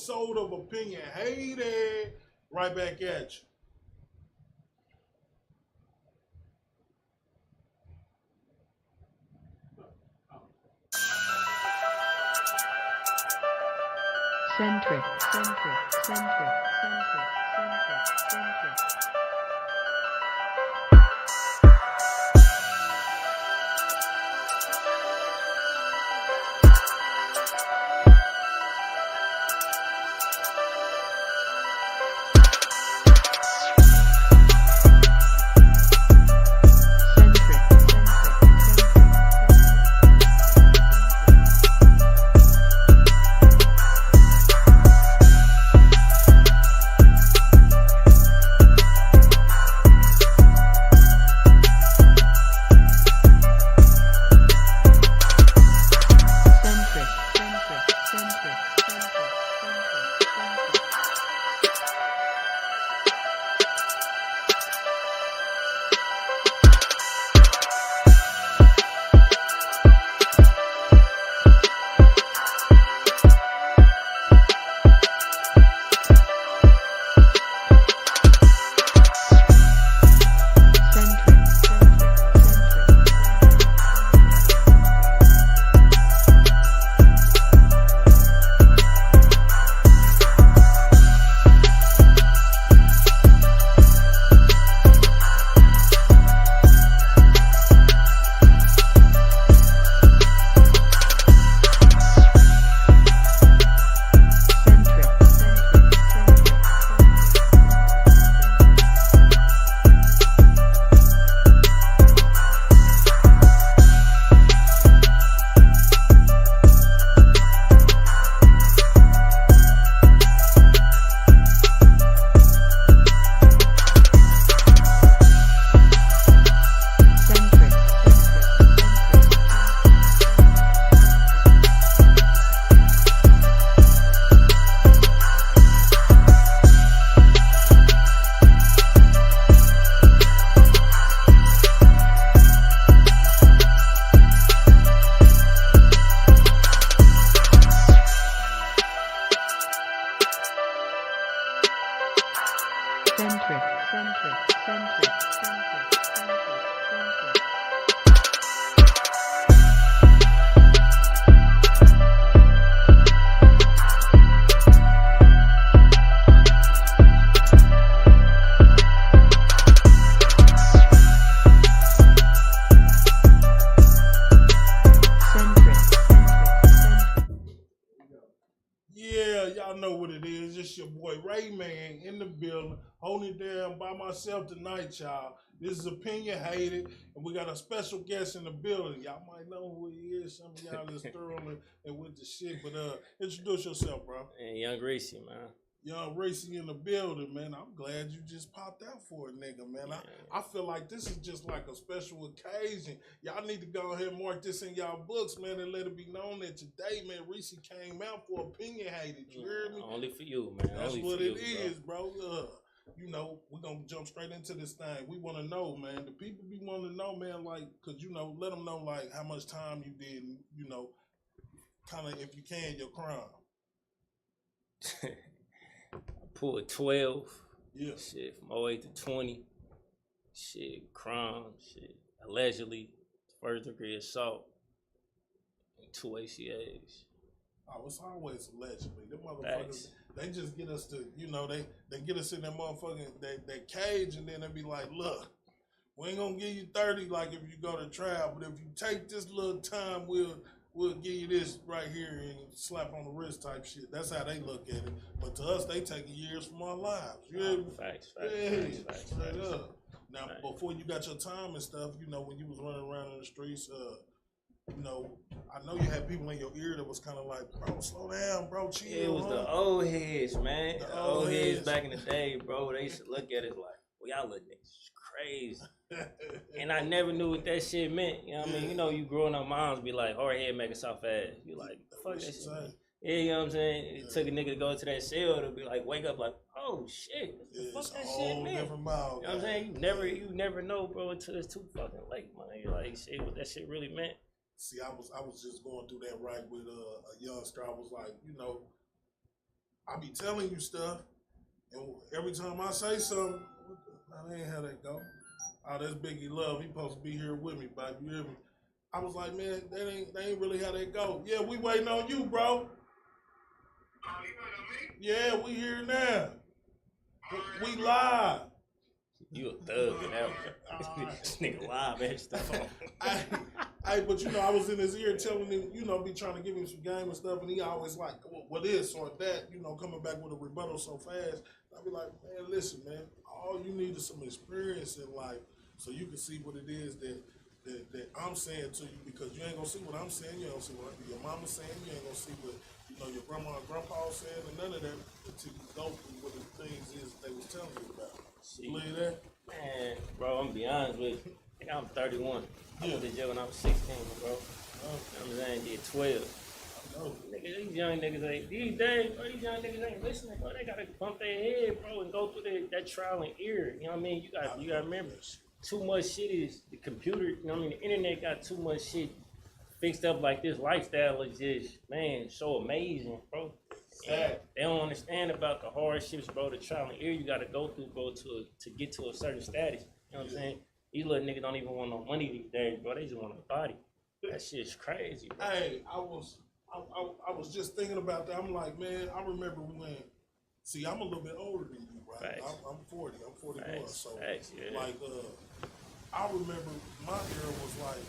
episode of Opinion Hated. Right back at you. Centric. Yeah, y'all know what it is. It's your boy Rayman in the building, holding it down by myself tonight, y'all. This is Opinion Hated, and we got a special guest in the building. Y'all might know who he is. Some of y'all is thoroughly and with the shit, but introduce yourself, bro. Hey, young Reese, man. Young Reese in the building, man. I'm glad you just popped out for a nigga, man. Yeah. I feel like this is just like a special occasion. Y'all need to go ahead and mark this in y'all books, man, and let it be known that today, man, Reese came out for Opinion Hated. You hear me? Only for you, man. That's Only what for it you, is, bro. You know, we're going to jump straight into this thing. We want to know, man. The people be wanting to know, man, like, because, you know, let them know, like, how much time you did, you know, kind of, if you can, your crime. I pulled 12. Yeah. Shit, from 08 to 20. Shit, crime. Shit, allegedly, first degree assault. And 2 ACAs. Oh, it's always allegedly. Them motherfuckers, they just get us to, you know, they get us in that motherfucking, that cage, and then they be like, look, we ain't gonna give you 30 like if you go to trial, but if you take this little time, we'll give you this right here and slap on the wrist type shit. That's how they look at it. But to us, they taking years from our lives. You hear me? Facts. Straight up. Now, before you got your time and stuff, you know, when you was running around in the streets, you know, I know you had people in your ear that was kind of like, bro, slow down, bro, chill. It was the old heads, man. The old heads back in the day, bro. They used to look at it like, well, y'all look niggas crazy. And I never knew what that shit meant. You know what I mean? You know, you growing up, moms be like, hard head make a soft ass. You like, fuck that shit. Yeah, you know what I'm saying? It took a nigga to go to that cell to be like, wake up like, oh shit, what the fuck that shit meant? You know what I'm saying? You never know, bro, until it's too fucking late, man. You're like, shit, what that shit really meant. See, I was just going through that right with a youngster. I was like, you know, I be telling you stuff, and every time I say something, that ain't how that go. Oh, that's Biggie Love. He supposed to be here with me, baby. You hear me? I was like, man, that ain't really how that go. Yeah, we waiting on you, bro. Oh, you waiting on me? Yeah, we here now. We live. You a thug in that one. This nigga live and stuff on. But you know, I was in his ear telling him, you know, be trying to give him some game and stuff, and he always like, well, this or that, you know, coming back with a rebuttal so fast. I'll be like, man, listen, man, all you need is some experience in life so you can see what it is that I'm saying to you, because you ain't gonna see what I'm saying, you ain't gonna see what your mama's saying, you ain't gonna see what, you know, your grandma and grandpa saying, and none of that until you go through what the things is they was telling you about. You believe that? Man, bro, I'm gonna be honest with you. I think I'm 31. I Yeah. went to jail when I was 16, bro. I'm saying, did 12. Nigga, these young niggas ain't, these days, bro, these young niggas ain't listening, bro. They gotta bump their head, bro, and go through that trial and error. You know what I mean? You gotta remember, too much shit is, the computer, you know what I mean? The internet got too much shit fixed up. Like, this lifestyle is just, man, so amazing, bro. And they don't understand about the hardships, bro, the trial and error you gotta go through, bro, to get to a certain status. You know what I'm saying? These little niggas don't even want no money these days, bro. They just want a body. That shit's crazy, bro. Hey, I was just thinking about that. I'm like, man, I remember when, see, I'm a little bit older than you, right? Facts. I'm 40, I'm 41, Facts. so Facts, yeah. like, I remember my era was like,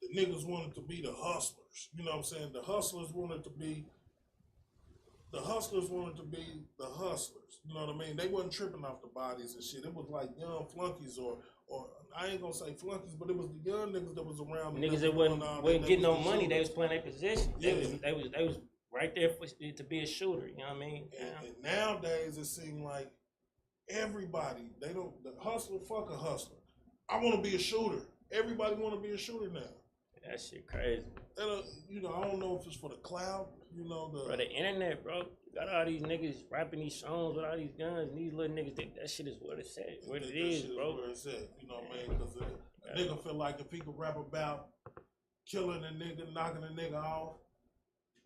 the niggas wanted to be the hustlers. You know what I'm saying? The hustlers wanted to be the hustlers. You know what I mean? They wasn't tripping off the bodies and shit. It was like young flunkies or I ain't gonna say flunkies, but it was the young niggas that was around. Niggas that wasn't getting no money, they was playing their position. Yeah. They was right there to be a shooter, you know what I mean? And nowadays it seems like everybody, the hustler, fuck a hustler. I wanna be a shooter. Everybody wanna be a shooter now. That shit crazy. You know, I don't know if it's for the cloud, you know, Bro, the internet, bro. You got all these niggas rapping these songs with all these guns, and these little niggas think that shit is what it's at, what it is, bro. Where it's at, you know what I mean? Because a nigga feel like if he could rap about killing a nigga, knocking a nigga off,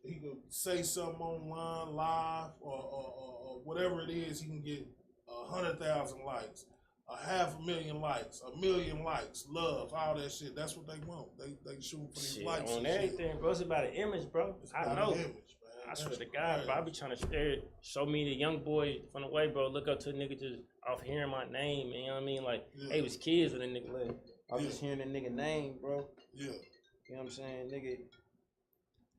he could say something online, live, or whatever it is, he can get 100,000 likes, 500,000 likes, 1,000,000 likes, love, all that shit. That's what they want. They shoot for these Shit, likes on everything, shit. Bro. It's about an image, bro. I know. Image, I swear to God, bro. I be trying to show me the young boy from the way, bro. Look up to a nigga just off hearing my name, you know what I mean? Like, they was kids when a nigga left. I was just hearing the nigga name, bro. Yeah. You know what I'm saying? Nigga,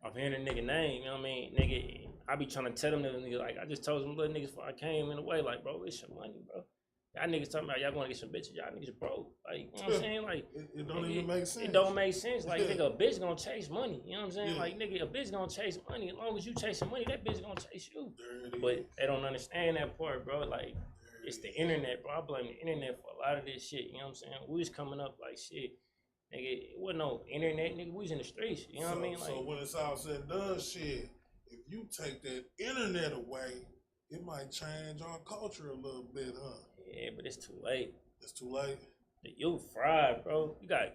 off hearing the nigga name, you know what I mean? Nigga, I be trying to tell them niggas, like, I just told some little niggas before I came in the way, like, bro, it's your money, bro. Y'all niggas talking about y'all going to get some bitches. Y'all niggas broke. Like, you know what I'm saying? Like, it don't even make sense. It don't make sense. Like, nigga, a bitch gonna chase money. You know what I'm saying? Like, nigga, a bitch gonna chase money. As long as you chasing money, that bitch gonna chase you. But they don't understand that part, bro. Like, it's the internet, bro. I blame the internet for a lot of this shit. You know what I'm saying? We was coming up like shit. Nigga, it wasn't no internet, nigga. We was in the streets. You know what I mean? Like, so when it's all said and done, shit, if you take that internet away, it might change our culture a little bit, huh? Yeah, but it's too late. It's too late? The youth fried, bro. You got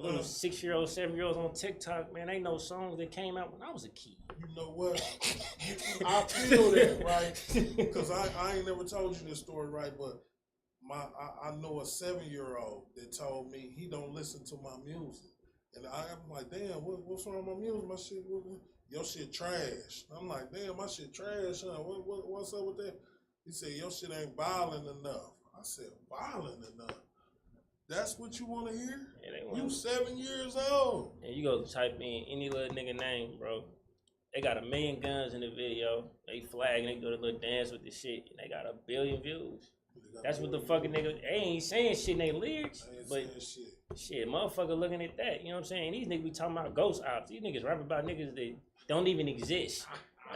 little 6-year-olds, 7-year-olds on TikTok, man. They know songs that came out when I was a kid. You know what? I feel that, right? Because I ain't never told you this story, right? But I know a 7-year-old that told me he don't listen to my music. And I'm like, damn, what's wrong with my music? My shit, your shit trash. I'm like, damn, my shit trash, huh? What's up with that? He said, your shit ain't violent enough. I said, violent enough? That's what you want to hear? Yeah, you 7 years old. And you go type in any little nigga name, bro. They got 1 million guns in the video. They flag and they do a little dance with this shit. And they got 1 billion views. That's what the fucking nigga, they ain't saying shit in their lyrics. But shit, motherfucker looking at that. You know what I'm saying? These niggas be talking about ghost ops. These niggas rap about niggas that don't even exist.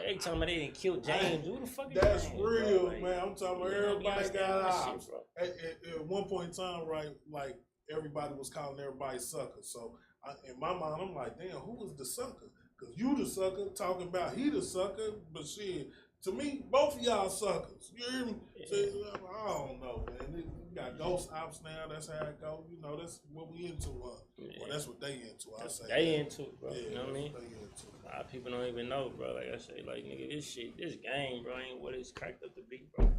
They talking about they didn't kill James. Who the fuck is that's James, real, bro? Like, man. I'm talking about everybody got ops. At one point in time, right, like everybody was calling everybody sucker. So in my mind, I'm like, damn, who was the sucker? Because you the sucker talking about he the sucker, but shit, To me, both of y'all suckers. You hear me? Yeah. So, I don't know, man. We got ghost ops now. That's how it go. You know, that's what we into. Yeah. Well, that's what they into. I say they into it, bro. Yeah, you know what I mean? A lot of people don't even know, bro. Like I say, like nigga, this game, bro, ain't what it's cracked up to be, bro.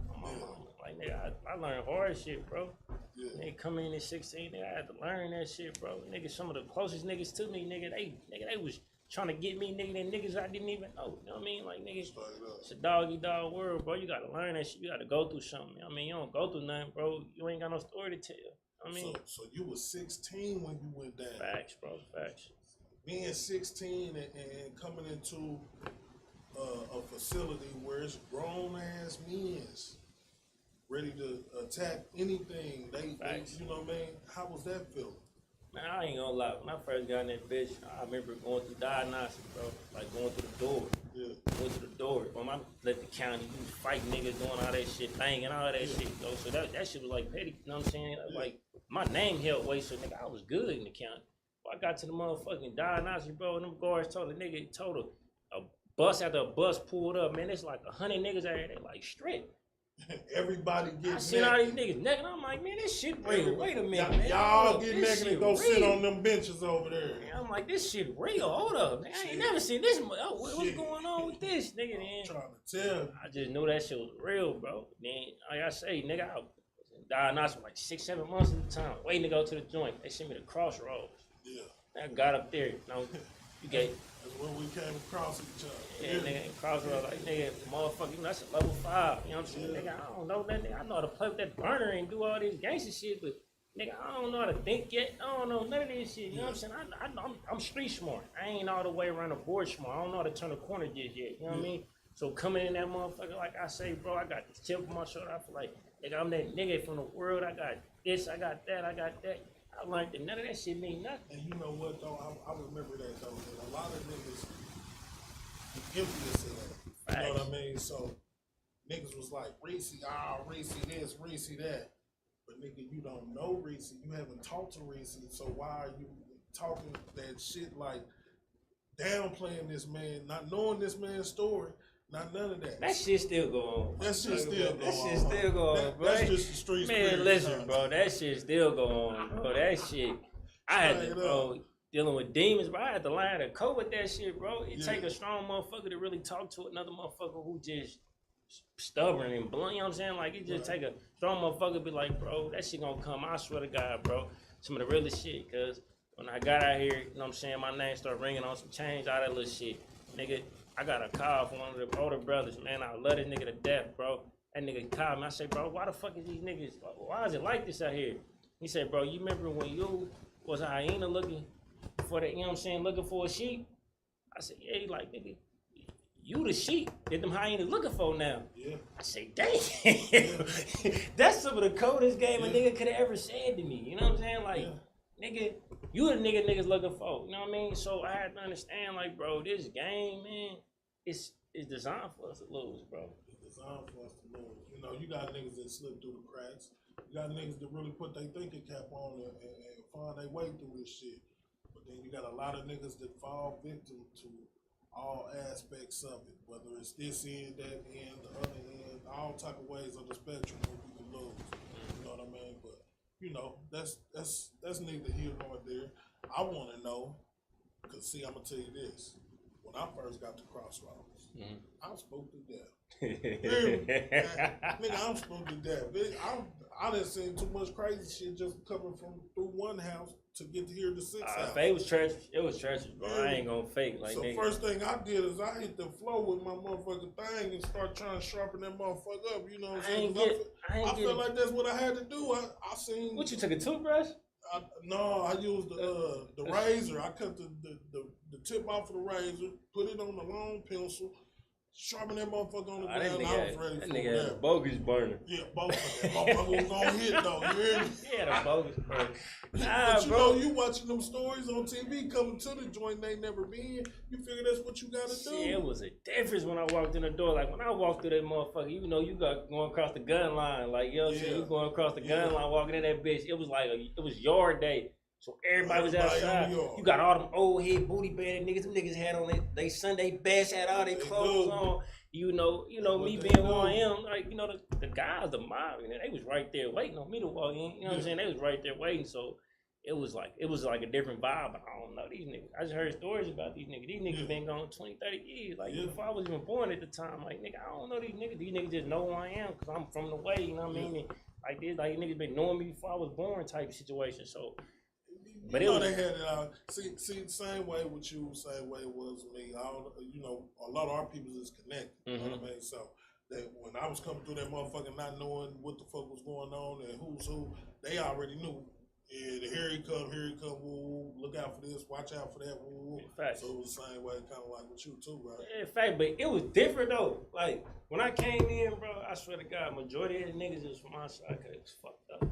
Like nigga, I learned hard shit, bro. Yeah. Nigga come in at 16, nigga, I had to learn that shit, bro. Nigga, some of the closest niggas to me, nigga, they was trying to get me, nigga, than niggas I didn't even know. You know what I mean? Like, nigga, it's a dog-eat-dog world, bro. You gotta learn that shit. You gotta go through something. I mean, you don't go through nothing, bro. You ain't got no story to tell. I mean, so you was 16 when you went down. Facts, bro. Facts. Being 16 and coming into a facility where it's grown-ass men ready to attack anything. They, you know what I mean? How was that feeling? Man, I ain't gonna lie. When I first got in that bitch, I remember going through diagnostics, bro. Like going through the door. Yeah. Going through the door. When I left the county, you fight niggas doing all that shit, banging all that shit, though. So that shit was like petty, you know what I'm saying? Yeah. Like, my name held weight, so nigga, I was good in the county. But I got to the motherfucking diagnostics, bro, and them guards told a bus after a bus pulled up, man, it's like 100 niggas out here, they like strict. Everybody get naked. I seen all these niggas naked. I'm like, man, this shit real. Wait a minute, man. Y'all get naked and go sit on them benches over there. Man, I'm like, this shit real. Hold up, man. I ain't never seen this. What's going on with this, nigga? Man? I'm trying to tell you. I just knew that shit was real, bro. Then, like I say, nigga, I was diagnosed for like 6-7 months at the time, waiting to go to the joint. They sent me to Crossroads. Yeah. I got up there. You know, you get. That's when we came across each other. Yeah, nigga, Crossroads, like, nigga, motherfucker, you know, that's a level 5. You know what I'm saying? Nigga, I don't know that nigga. I know how to play with that burner and do all this gangster shit, but, nigga, I don't know how to think yet. I don't know none of this shit. You know what I'm saying? I'm street smart. I ain't all the way around the board smart. I don't know how to turn a corner just yet. You know what I mean? So coming in that motherfucker, like I say, bro, I got this chip on my shoulder. I feel like, nigga, I'm that nigga from the world. I got this, I got that, I got that. I learned that none of that shit mean nothing. And you know what, though? I remember that, though. That a lot of niggas envious of that. You know what I mean? So niggas was like, Reese, Reese this, Reese that. But nigga, you don't know Reese. You haven't talked to Reese. So why are you talking that shit, like downplaying this man, not knowing this man's story? Not none of that. That shit still go on. That shit still go on. That shit still go on, bro. That's just the street spirit. Man, listen, bro. That shit still go on, bro. That shit. I had to, bro, dealing with demons, bro. I had to learn to cope with that shit, bro. It take a strong motherfucker to really talk to another motherfucker who just stubborn and blunt. You know what I'm saying? Like, it just take a strong motherfucker to be like, bro, that shit gonna come. I swear to God, bro. Some of the realest shit. Cause when I got out here, you know what I'm saying, my name started ringing on some change, all that little shit. Nigga, I got a call from one of the older brothers, man. I love this nigga to death, bro. That nigga called me. I say, bro, why the fuck is these niggas, why is it like this out here? He said, bro, you remember when you was a hyena looking for the, you know what I'm saying, looking for a sheep? I said, yeah. He like, nigga, you the sheep that them hyenas looking for now. Yeah. I say, dang. That's some of the coldest game a nigga could have ever said to me. You know what I'm saying? Like, nigga, you the niggas looking for. You know what I mean? So I had to understand, like, bro, this game, man, it's designed for us to lose, bro. It's designed for us to lose. You know, you got niggas that slip through the cracks. You got niggas that really put their thinking cap on and find their way through this shit. But then you got a lot of niggas that fall victim to all aspects of it, whether it's this end, that end, the other end, all type of ways of the spectrum where you can lose. You know what I mean? But you know, that's neither here nor there. I want to know, cause see, I'm gonna tell you this: when I first got to Crossroads, I'm spooked to death. Nigga, I'm spooked to death. I done seen too much crazy shit just coming from through one house to get to here to 6 house. It was churches. It was churches, bro. I ain't gonna fake like. So nigga, first thing I did is I hit the floor with my motherfucking thing and start trying to sharpen that motherfucker up. You know what I'm saying? I felt like that's what I had to do. I seen. What, you took a toothbrush? No, I used the razor. I cut the tip off of the razor, put it on the long pencil, sharpen that motherfucker on the ground. I was ready for that. Nigga had a bogus burner. Yeah, bogus. That motherfucker was gonna hit though. You hear me? He had a bogus burner. But you know, you watching them stories on TV coming to the joint they never been. You figure that's what you gotta do. Yeah, it was a difference when I walked in the door. Like when I walked through that motherfucker, you know, you got going across the gun line. Like, yo, you going across the gun line, walking in that bitch. It was like it was yard day. So everybody was outside. You got all them old head booty band niggas. Them niggas had on they Sunday best, had all their clothes on. You know, me being who I am, like, the guys, the mob, they was right there waiting on me to walk in. You know what I'm saying? They was right there waiting. So it was like a different vibe. But I don't know these niggas. I just heard stories about these niggas. These niggas been gone 20, 30 years. Like before I was even born at the time. Like nigga, I don't know these niggas. These niggas just know who I am because I'm from the way. You know what I mean? And like this, like niggas been knowing me before I was born type of situation. So. But they had it out. See, same way with you, same way it was with me. A lot of our people is connected. You know what I mean? So that when I was coming through that motherfucker, not knowing what the fuck was going on and who's who, they already knew. Yeah, here he come, woo, look out for this, watch out for that, woo. So it was the same way, kind of like with you too, right? In fact, but it was different though. Like when I came in, bro, I swear to God, majority of the niggas is from my side because it was fucked up.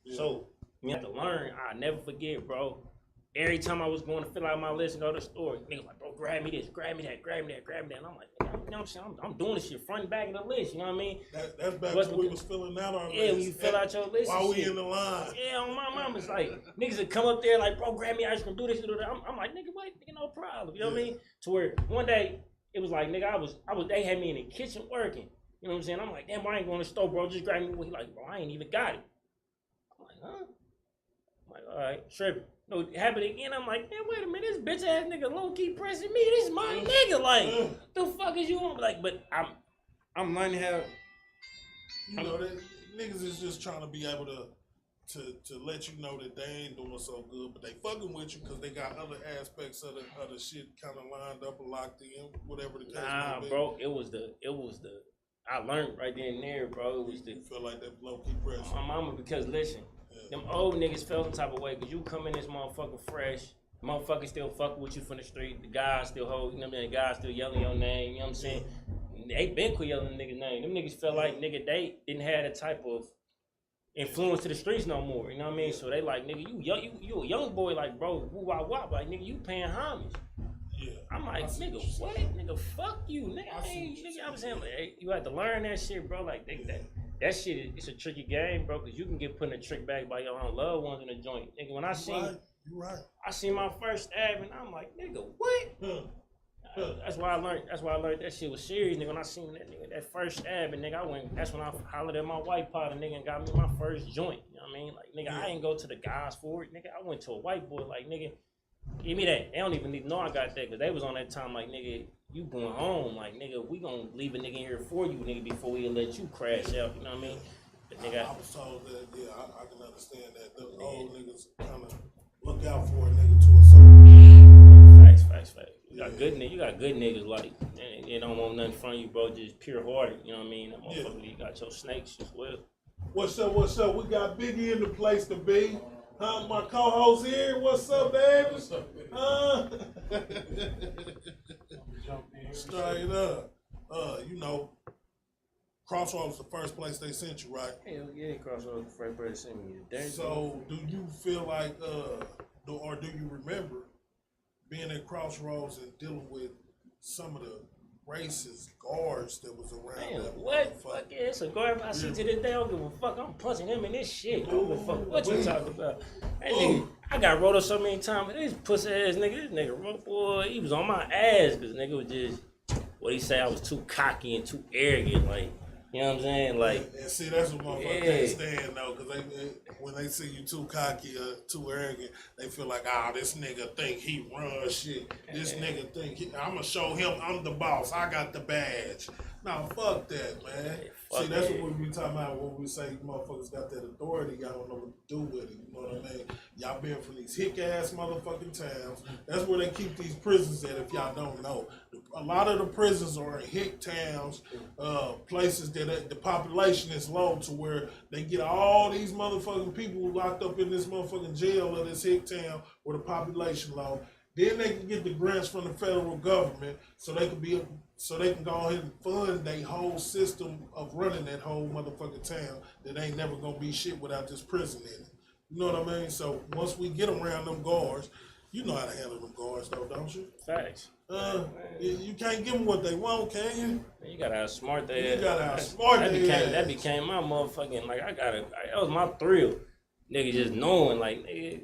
Yeah. So you have to learn. I'll never forget, bro. Every time I was going to fill out my list and go to the store, niggas like, bro, grab me this, grab me that, grab me that, grab me that. And I'm like, you know what I'm saying? I'm doing this shit front and back of the list, you know what I mean? That's back when we was filling out our list. Yeah, when you fill out your list. While we in the line. Yeah, on my mama, it's like, niggas would come up there like, bro, grab me ice cream, do this, do that. I'm like, nigga, what? Nigga, no problem. You know what I mean? To where one day, it was like, nigga, they had me in the kitchen working. You know what I'm saying? I'm like, damn, I ain't going to the store, bro. Just grab me. He like, bro, I ain't even got it. I'm like, huh? I'm like, all right, tripping. No, it happened again. I'm like, man, wait a minute, this bitch ass nigga low key pressing me. This is my nigga. Like, the fuck is you on? Like, but I'm learning how. That niggas is just trying to be able to let you know that they ain't doing so good, but they fucking with you because they got other aspects of the shit kind of lined up or locked in, whatever the case may be. Bro, it was the. I learned right then and there, bro. It was you feel like that low key pressure. My mama, because listen. Them old niggas felt the type of way because you come in this motherfucker fresh, motherfucker still fucking with you from the street, the guys still hold, you know what I mean, the guys still yelling your name, you know what I'm saying? They been quit yelling the nigga's name. Them niggas felt like, nigga, they didn't have the type of influence to the streets no more, you know what I mean? So they like, nigga, you a young boy, like, bro, woo wah wah, like, nigga, you paying homage. Yeah. I'm like, nigga, what? Nigga, fuck you, nigga, I'm saying, like, hey, you have to learn that shit, bro, like, that shit, it's a tricky game, bro, because you can get put in a trick bag by your own loved ones in a joint. Nigga, when I seen I seen my first stab, and I'm like, nigga, what? That's why I learned that shit was serious, nigga. When I seen that nigga, that first stab, and nigga, that's when I hollered at my white partner, nigga, and got me my first joint. You know what I mean? Like, nigga, I ain't go to the guys for it, nigga. I went to a white boy, like, nigga, give me that. They don't even need to know I got that, because they was on that time, like, nigga, you going home, like, nigga, we gonna leave a nigga in here for you, nigga, before we let you crash out, you know what I mean? But nigga, I was told that, I can understand that. The old niggas kind of look out for a nigga to a certain Facts. You got good niggas, like, and they don't want nothing from you, bro, just pure hearted, you know what I mean? That motherfucker, you got your snakes as well. What's up? We got Biggie in the place to be. My co-host here. What's up, Davis? Straight up. Crossroads was the first place they sent you, right? Hell yeah, Crossroads was the first place they sent me. So, do you feel like, or do you remember being at Crossroads and dealing with some of the racist guards that was around? Man, what? Fuck yeah, it's a guard I see to this day. I don't give a fuck. I'm punching him in this shit. I don't give a fuck what you talking about. That nigga, I got rolled up so many times. This pussy ass nigga, this nigga, boy, he was on my ass because nigga was just, what he say, I was too cocky and too arrogant, like, you know what I'm saying? Like, and see, that's what motherfuckers can't stand though, because when they see you too cocky or too arrogant, they feel like, this nigga think he runs shit. This nigga think I'm gonna show him I'm the boss. I got the badge. No, fuck that, man. See, that's what we be talking about when we say motherfuckers got that authority. Y'all don't know what to do with it. You know what I mean? Y'all been from these hick ass motherfucking towns. That's where they keep these prisons at. If y'all don't know, a lot of the prisons are in hick towns, places that the population is low, to where they get all these motherfucking people locked up in this motherfucking jail of this hick town where the population low. Then they can get the grants from the federal government, so they can go ahead and fund their whole system of running that whole motherfucking town that ain't never gonna be shit without this prison in it. You know what I mean? So once we get around them guards, you know how to handle them guards though, don't you? Facts. You can't give them what they want, can you? You gotta have smart they ass. You gotta have smart they ass. That became my motherfucking, like, that was my thrill. Nigga just knowing, like, nigga,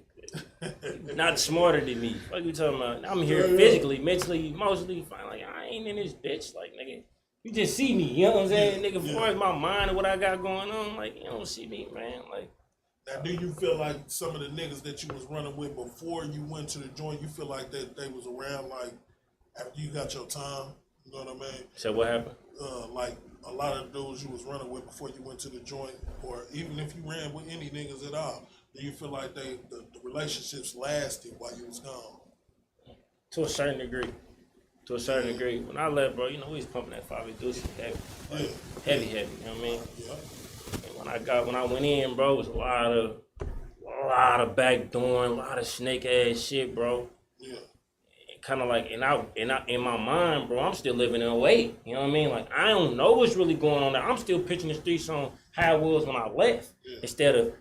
not smarter than me. What you talking about? I'm here physically, mentally, emotionally. Like, I ain't in this bitch. Like, nigga, You just see me, you know what I'm saying? Nigga, as far as my mind and what I got going on, like, you don't see me, man. Like, now, do you feel like some of the niggas that you was running with before you went to the joint, you feel like that they was around, like, after you got your time? You know what I mean? So what happened? Like, a lot of dudes you was running with before you went to the joint, or even if you ran with any niggas at all, do you feel like the relationships lasted while you was gone? To a certain degree. To a certain degree. When I left, bro, you know, we was pumping that 5 deuce heavy. Like, heavy, you know what I mean? Yeah. And when I went in, bro, it was a lot of backdooring, a lot of snake ass shit, bro. Yeah. Kind of like, and I, in my mind, bro, I'm still living in 08. You know what I mean? Like, I don't know what's really going on there. I'm still pitching the streets on how it was when I left. Yeah. Instead of,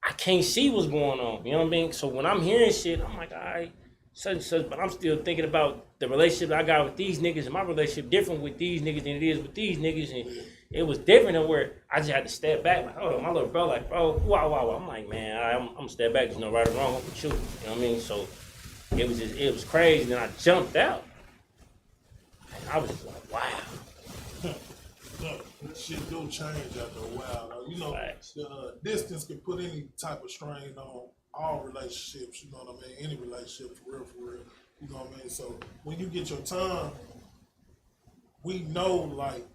I can't see what's going on. You know what I mean? So when I'm hearing shit, I'm like, all right, such and such, but I'm still thinking about the relationship I got with these niggas, and my relationship different with these niggas than it is with these niggas, and it was different than where I just had to step back. Like, hold on, my little bro, like, bro, wow. I'm like, man, I'm gonna step back. There's no right or wrong with you. You know what I mean? So it was crazy. Then I jumped out. And I was just like, wow. Shit do change after a while. Though. You know, the distance can put any type of strain on all relationships. You know what I mean? Any relationship, for real. You know what I mean? So when you get your time, we know like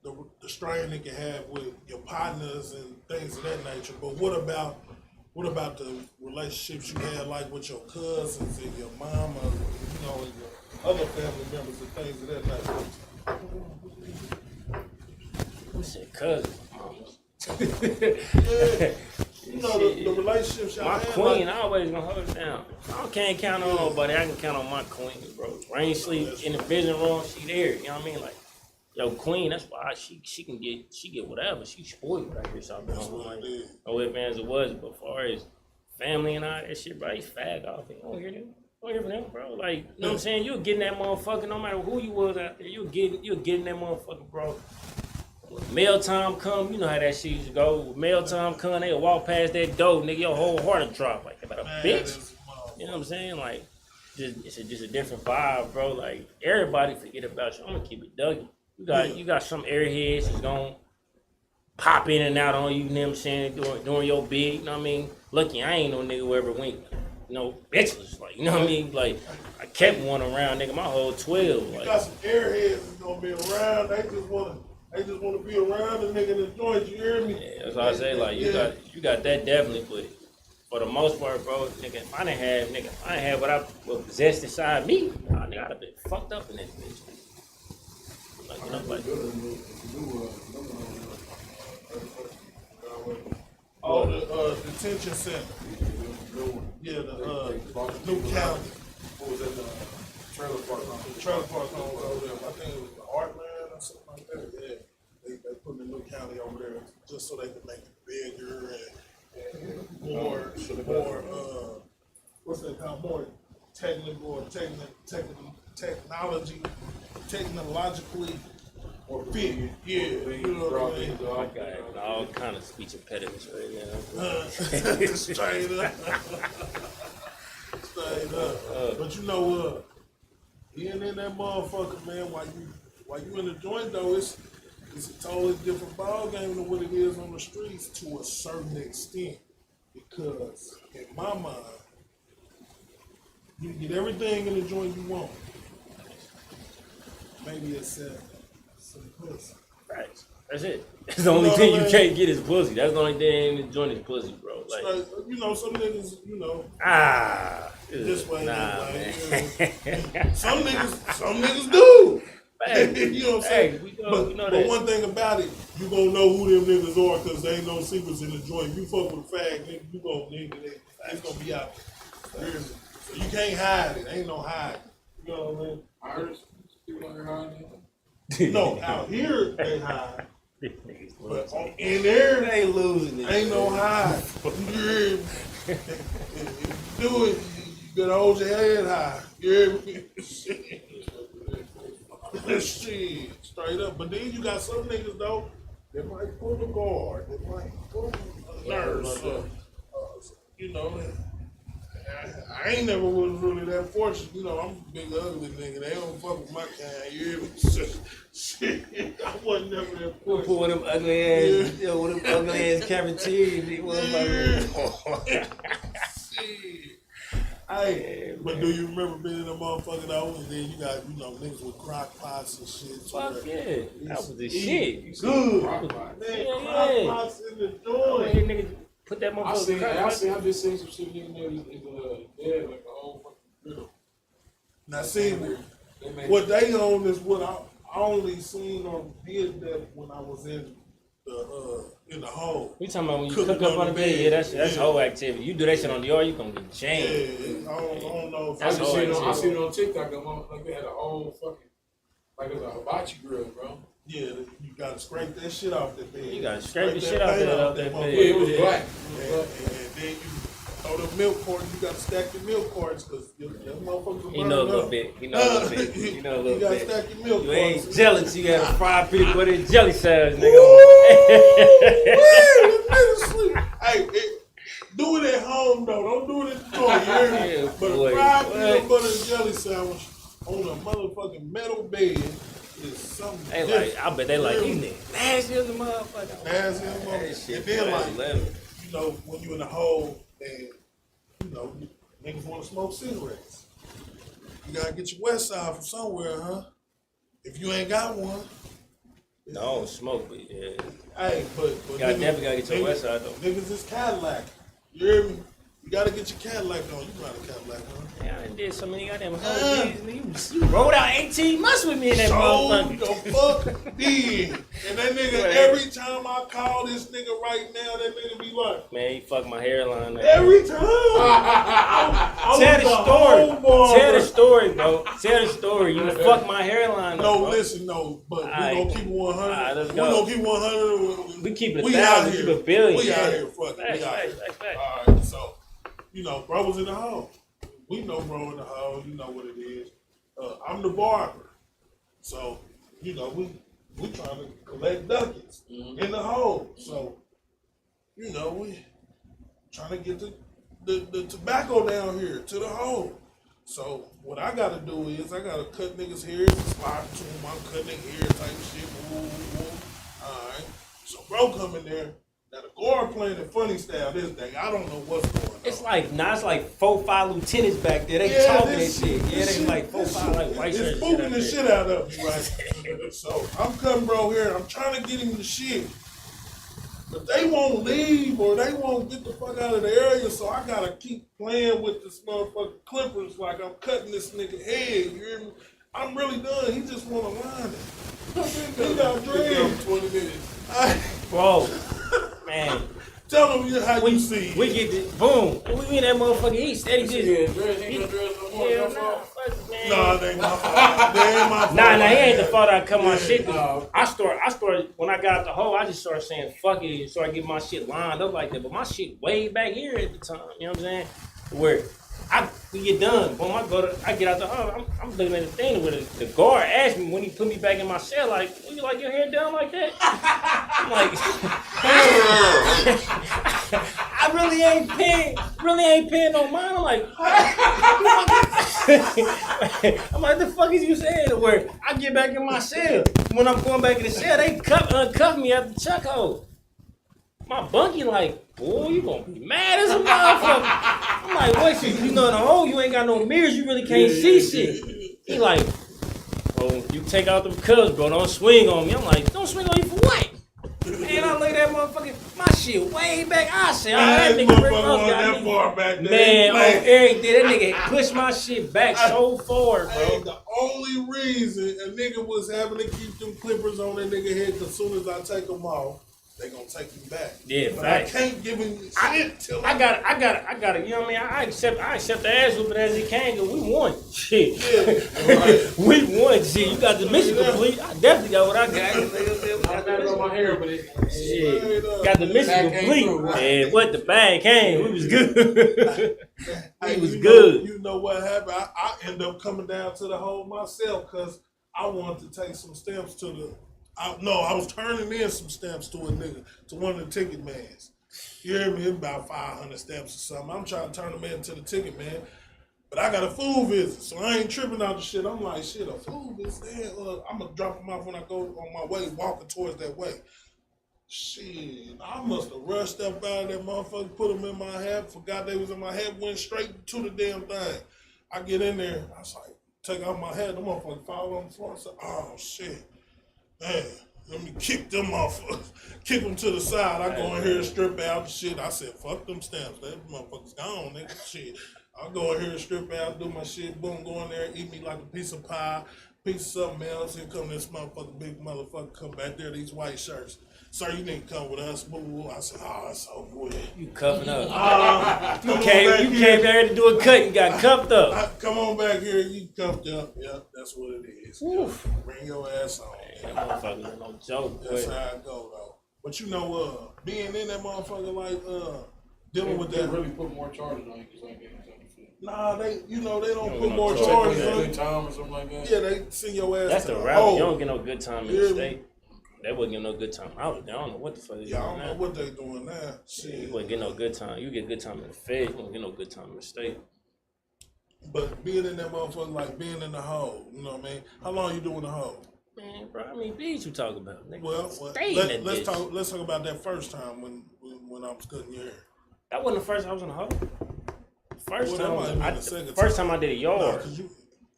the strain it can have with your partners and things of that nature. But what about the relationships you had like with your cousins and your mama, you know, and your other family members and things of that nature? Who said cousins? Yeah. You know, the relationships y'all my had, queen, like, I always gonna hold it down. I can't count on nobody. I can count on my queen, bro. Rain sleep in the vision room, she there. You know what I mean? Like, yo, queen. That's why she get whatever. She spoiled right here. So that's what it is. No advance it was, but as far as family and all that shit, bro, he's fag off. You don't hear them. Don't hear from them, bro. Like, you know what I'm saying? You're getting that motherfucker. No matter who you was out there, you're getting that motherfucker, bro. Mail time come, you know how that shit used to go. Mail time come, they'll walk past that door, nigga, your whole heart will drop. Like, about a bitch. You know what I'm saying? Like, it's just a different vibe, bro. Like, everybody forget about you. I'm gonna keep it Dougie. You got some airheads that's gonna pop in and out on you, you know what I'm saying, during your bid, you know what I mean? Lucky I ain't no nigga who ever went, you know, bitchless, like, you know what I mean? Like, I kept one around, nigga, my whole 12. You like, got some airheads that's gonna be around, they just wanna be around the nigga in the joint, you hear me? Yeah, that's what I say, like, you got that definitely, but for the most part, bro, nigga, if I didn't have what I possessed inside me, nah, nigga, I'd have been fucked up in that bitch. Like, you know, like, oh, the detention center. Yeah, the new county. What was that? Trailer park over there. I think it was the Heartland or something like that. Yeah, they put the new county over there just so they can make it bigger and more. What's that called? More technologically or fit. Yeah, you know what I mean. I got all kind of speech impediments right now. Straight up. But you know what? Being in that motherfucker, man, while you in the joint though, it's a totally different ball game than what it is on the streets to a certain extent. Because in my mind, you get everything in the joint you want. Maybe it's some pussy. Right. That's it. That's the only thing you can't get is pussy. That's the only thing in the joint is pussy, bro. Like, you know, some niggas, you know. This way, nah, that way. man. You know. Some niggas do. You know what I'm saying? We know but that. one thing about it, you gonna know who them niggas are because there ain't no secrets in the joint. If you fuck with a fag, nigga, you gonna it's gonna be out there. So you can't hide it. Ain't no hiding. You know what I mean? I heard people are hiding. No, out here they hide. But in there They losing it. ain't no hide. You hear me? If you do it, you gotta hold your head high. You hear me? Shit, straight up. But then you got some niggas though that might pull the guard, that might pull a nurse, you know. I ain't never was really that fortunate. You know, I'm a big ugly nigga. They don't fuck with my kind. You hear me? Shit, I wasn't never that fortunate. Pull them ugly ass, with them ugly ass cafeterias. Hey, but do you remember being in the motherfucking hours? Then you got, niggas with crock pots and shit. Fuck yeah. That was the shit. Good. Crock pot. Man, crock pots in the joint. Hey, nigga, put that I motherfucker. just seen some shit in there. Yeah, like a whole fucking grill. Now, see, what they own is what I only seen or did that when I was in the hole. We talking about when you cook up on the bed. Yeah, that's whole activity. You do that shit on the yard, you gonna get Yeah, jammed. I don't know if I seen it on TikTok. Like they had a whole fucking, like it was a hibachi grill, bro. Yeah, you gotta scrape that shit off that bed. You gotta scrape the shit out that bed. Yeah, it was black. And then you throw the milk cartons. You gotta stack your milk cartons because your motherfuckers will burn You know a little up. bit. You know a little bit. You know a little You gotta bit. stack your milk You cartons. ain't jealous. You gotta fry peanut butter and jelly sandwich, nigga. Hey, do it at home though. Don't do it at the store. You hear me? Yeah, But a boy. fried peanut butter and jelly sandwich on a motherfucking metal bed is something They like, different. I bet they like these niggas nasty as a motherfucker. Nasty as a That motherfucker. shit, And then boy, like, I love it. when you in the hole and niggas want to smoke cigarettes, you gotta get your West Side from somewhere, huh? If you ain't got one, No, I don't smoke, but yeah. hey, but You definitely gotta get your West Side though. Niggas is Cadillac. You hear me? You gotta get your Cadillac on. You ride a Cadillac, huh? Yeah, I done did so many goddamn holidays. You rolled out 18 months with me in that So motherfucker. the fuck did. And that nigga, Right. every time I call this nigga right now, that nigga be like, Man, he fucked my hairline up. every time. Tell the story. Tell the story, bro. Tell the story. You fucked my hairline up, No, bro. listen, no, but we Aight. gonna keep it 100. Alright, let's We go. gonna keep 100. We keep it We 1,000, out we here. keep it 1,000,000. We yeah. out here, fuck it. Facts, We out here. facts. Alright, so, bro was in the hole. We know bro in the hole. You know what it is. I'm the barber. So, we trying to collect ducats in the hole. So, we trying to get the tobacco down here to the hole. So, what I gotta do is I gotta cut niggas' hair, slide to them, I'm cutting their hair type shit. Alright. So, bro come in there. Now, the guard playing the funny style this day. I don't know what's going on. It's like 4-5 lieutenants back there. They talking that shit. Yeah, they like 4-5 like white shirts. It's spooking the shit out of you, right? So I'm cutting bro here. I'm trying to get him the shit. But they won't leave or they won't get the fuck out of the area. So I gotta keep playing with this motherfucking clippers like I'm cutting this nigga head. You hear me? I'm really done. He just wanna line it. He got dreams. 20 minutes. Bro, man. Tell him how you see it. We get this, boom. We in that motherfucker. He steady just. Yeah, dress, ain't no dress no more. Hell No nah, fault. fuck, man. Nah, they ain't my fault. They ain't my fault. Nah, he ain't the fault I cut my shit. Nah. I started when I got out the hole. I just started saying fuck it, and started getting my shit lined up like that. But my shit way back here at the time. You know what I'm saying? Where we get done. Boom, I get out the hole. I'm looking at the thing where the guard asked me when he put me back in my cell, like, you like your hair done like that? I'm like, I really ain't paying no mind. I'm like, I'm like, the fuck is you saying? Where I get back in my cell. When I'm going back in the cell, they uncuff me at the chuck hole. My bunkie like, boy, you gonna be mad as a motherfucker. I'm like, wait, so you know in the hole, you ain't got no mirrors, you really can't see shit. He like, bro, you take out them cubs, bro, don't swing on me. I'm like, don't swing on you for what? Man, I look at that motherfucker, my shit way back. I said, oh, that nigga Rick Ross got that me. far back there. Man, on everything, that nigga pushed my shit back so far, Hey, bro. the only reason a nigga was having to keep them clippers on that nigga head, as soon as I take them off, they gonna take him back. Yeah, but facts. I can't give him shit till I got it. You know what I mean? I accept the ass whooping as it can, cause we won. Shit. We won. Shit. You got the mission complete. I definitely got what I got. I got it on my hair, but Shit. Got the mission Bag came complete. through. And what the bag came, we was good. Hey, He was you good. You know what happened? I end up coming down to the hole myself because I wanted to take some stamps to the. I was turning in some stamps to a nigga, to one of the ticket mans. You hear me? It's about 500 steps or something. I'm trying to turn them into the ticket, man. But I got a food visit, so I ain't tripping out the shit. I'm like, shit, a food visit? I'm going to drop them off when I go on my way, walking towards that way. Shit, I must have rushed up out of that motherfucker, put them in my hat, forgot they was in my hat, went straight to the damn thing. I get in there, I was like, take off my hat, the motherfucker fall on the floor. I said, oh, shit. Man, let me kick them off, kick them to the side. I go in here and strip out the shit. I said, fuck them stamps. That motherfucker's gone, nigga. Shit. I go in here and strip out, do my shit, boom, go in there, eat me like a piece of pie, piece of something else. Here come this motherfucker, big motherfucker, come back there, these white shirts. Sir, you need to come with us. Boo, boo. I said, oh, it's over with. You cuffing up. You came there to do a cut and got cuffed up. Come on back here, you cuffed up. Yep, that's what it is. Bring your ass on. That motherfucker ain't no joke. That's how I go, though. But you know, being in that motherfucker, like, dealing with that. They really put more charges on you because I get Nah, they don't put more charges on you. Good time or something like that. Yeah, they send your ass. That's to the route. You don't get no good time in the Yeah. state. They wouldn't get no good time out. I don't know what the fuck they doing Yeah, I don't now. know what they doing now. Shit. You wouldn't get no good time. You get good time in the Fed. You wouldn't get no good time in the state. But being in that motherfucker, like being in the hole, you know what I mean? How long you doing the hole? Man, bro, I mean, bees you talk about. Nigga. Well, let's talk about that first time when I was cutting your hair. That wasn't the first time I was in the hole. First First time I did a yard. Nah,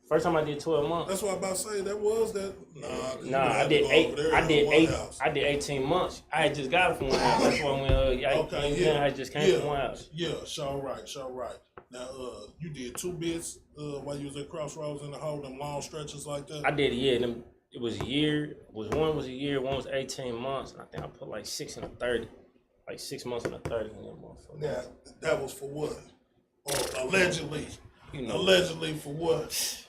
First time I did 12 months. that's what I'm about to say. That was that. Nah, I did 18 months. I had just got it from one house. That's why when I just came from one house. Yeah, sure right. Now, you did 2 bits while you was at Crossroads in the hole, them long stretches like that. I did, yeah. It was a year. One was a year. One was 18 months. And I think I put like 6 and a 30. Like 6 months and a 30 in that motherfucker. Now, that was for what? Or allegedly. You know, allegedly for what?